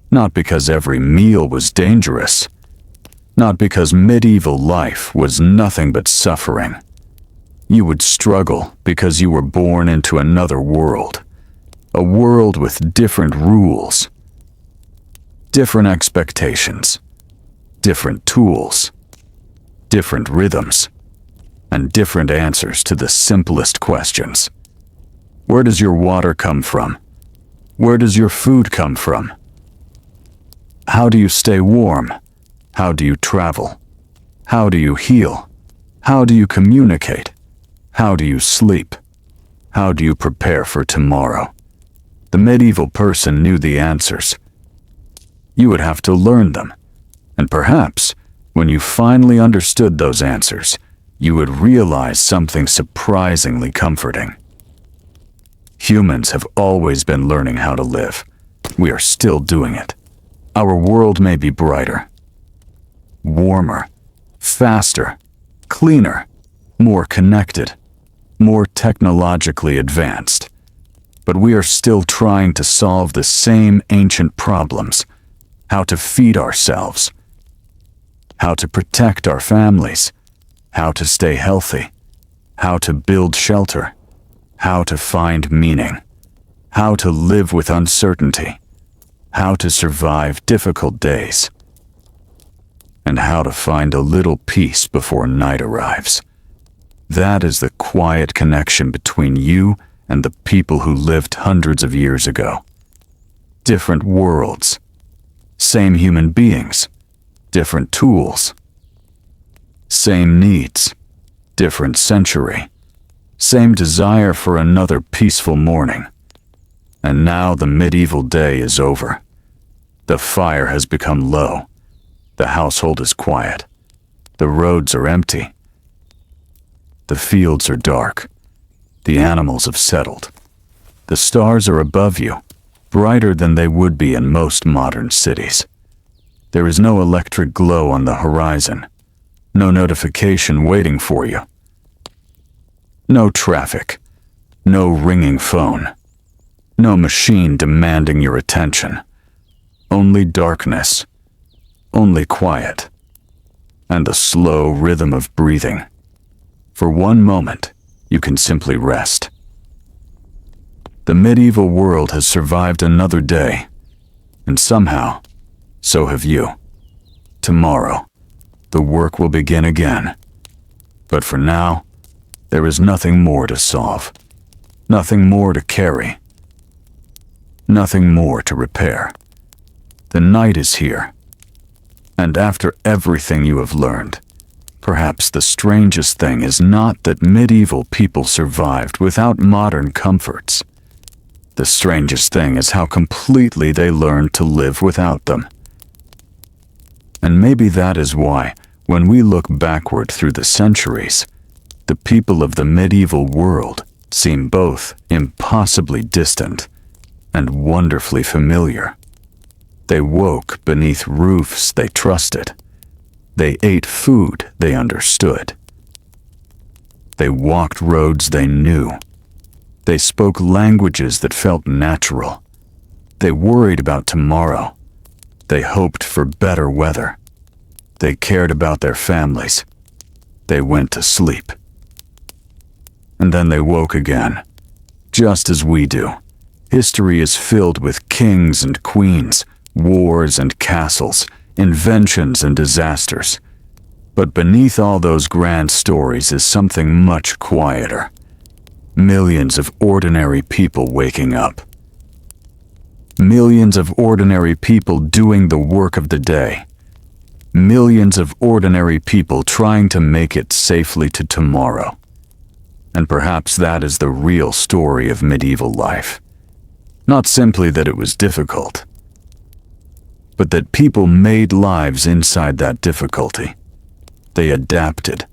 Not because every meal was dangerous. Not because medieval life was nothing but suffering. You would struggle because you were born into another world. A world with different rules, different expectations, different tools, different rhythms, and different answers to the simplest questions. Where does your water come from? Where does your food come from? How do you stay warm? How do you travel? How do you heal? How do you communicate? How do you sleep? How do you prepare for tomorrow? The medieval person knew the answers. You would have to learn them, and perhaps, when you finally understood those answers, you would realize something surprisingly comforting. Humans have always been learning how to live. We are still doing it. Our world may be brighter, warmer, faster, cleaner, more connected, more technologically advanced. But we are still trying to solve the same ancient problems: how to feed ourselves, how to protect our families, how to stay healthy, how to build shelter, how to find meaning, how to live with uncertainty, how to survive difficult days, and how to find a little peace before night arrives. That is the quiet connection between you and the people who lived hundreds of years ago. Different worlds, same human beings, different tools. Same needs, different century. Same desire for another peaceful morning. And now the medieval day is over. The fire has become low. The household is quiet. The roads are empty. The fields are dark. The animals have settled. The stars are above you, brighter than they would be in most modern cities. There is no electric glow on the horizon. No notification waiting for you. No traffic. No ringing phone. No machine demanding your attention. Only darkness. Only quiet. and the slow rhythm of breathing. For one moment, you can simply rest. The medieval world has survived another day, and somehow, so have you. Tomorrow, the work will begin again. But for now, there is nothing more to solve, nothing more to carry, nothing more to repair. The night is here, and after everything you have learned, perhaps the strangest thing is not that medieval people survived without modern comforts. The strangest thing is how completely they learned to live without them. And maybe that is why, when we look backward through the centuries, the people of the medieval world seem both impossibly distant and wonderfully familiar. They woke beneath roofs they trusted. They ate food they understood. They walked roads they knew. They spoke languages that felt natural. They worried about tomorrow. They hoped for better weather. They cared about their families. They went to sleep. And then they woke again, just as we do. History is filled with kings and queens, wars and castles, inventions and disasters. But beneath all those grand stories is something much quieter. Millions of ordinary people waking up. Millions of ordinary people doing the work of the day. Millions of ordinary people trying to make it safely to tomorrow. And perhaps that is the real story of medieval life. Not simply that it was difficult, but that people made lives inside that difficulty. They adapted.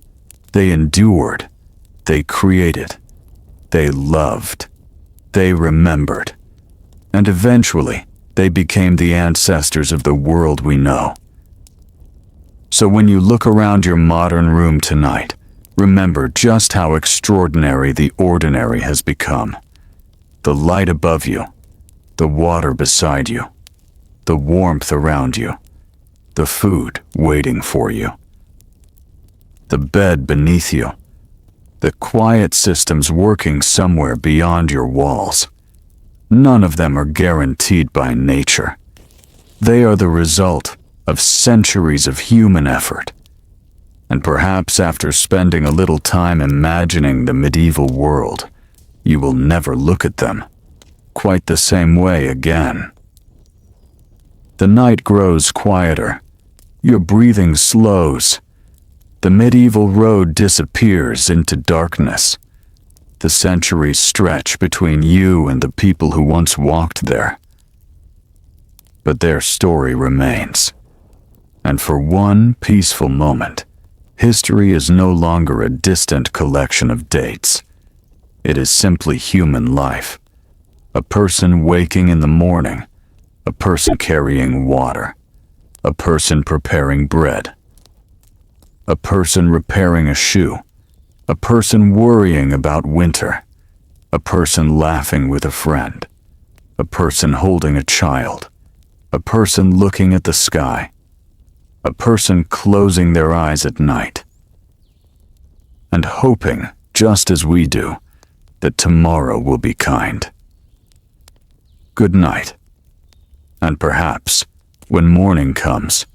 They endured. They created. They loved. They remembered. And eventually, they became the ancestors of the world we know. So when you look around your modern room tonight, remember just how extraordinary the ordinary has become. The light above you, the water beside you, the warmth around you, the food waiting for you, the bed beneath you, the quiet systems working somewhere beyond your walls. None of them are guaranteed by nature. They are the result of centuries of human effort. And perhaps after spending a little time imagining the medieval world, you will never look at them quite the same way again. The night grows quieter. Your breathing slows. The medieval road disappears into darkness. The centuries stretch between you and the people who once walked there. But their story remains. And for one peaceful moment, history is no longer a distant collection of dates. It is simply human life. A person waking in the morning, a person carrying water, a person preparing bread, a person repairing a shoe, a person worrying about winter, a person laughing with a friend, a person holding a child, a person looking at the sky, a person closing their eyes at night, and hoping, just as we do, that tomorrow will be kind. Good night. And perhaps, when morning comes,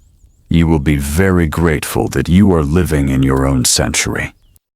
you will be very grateful that you are living in your own century.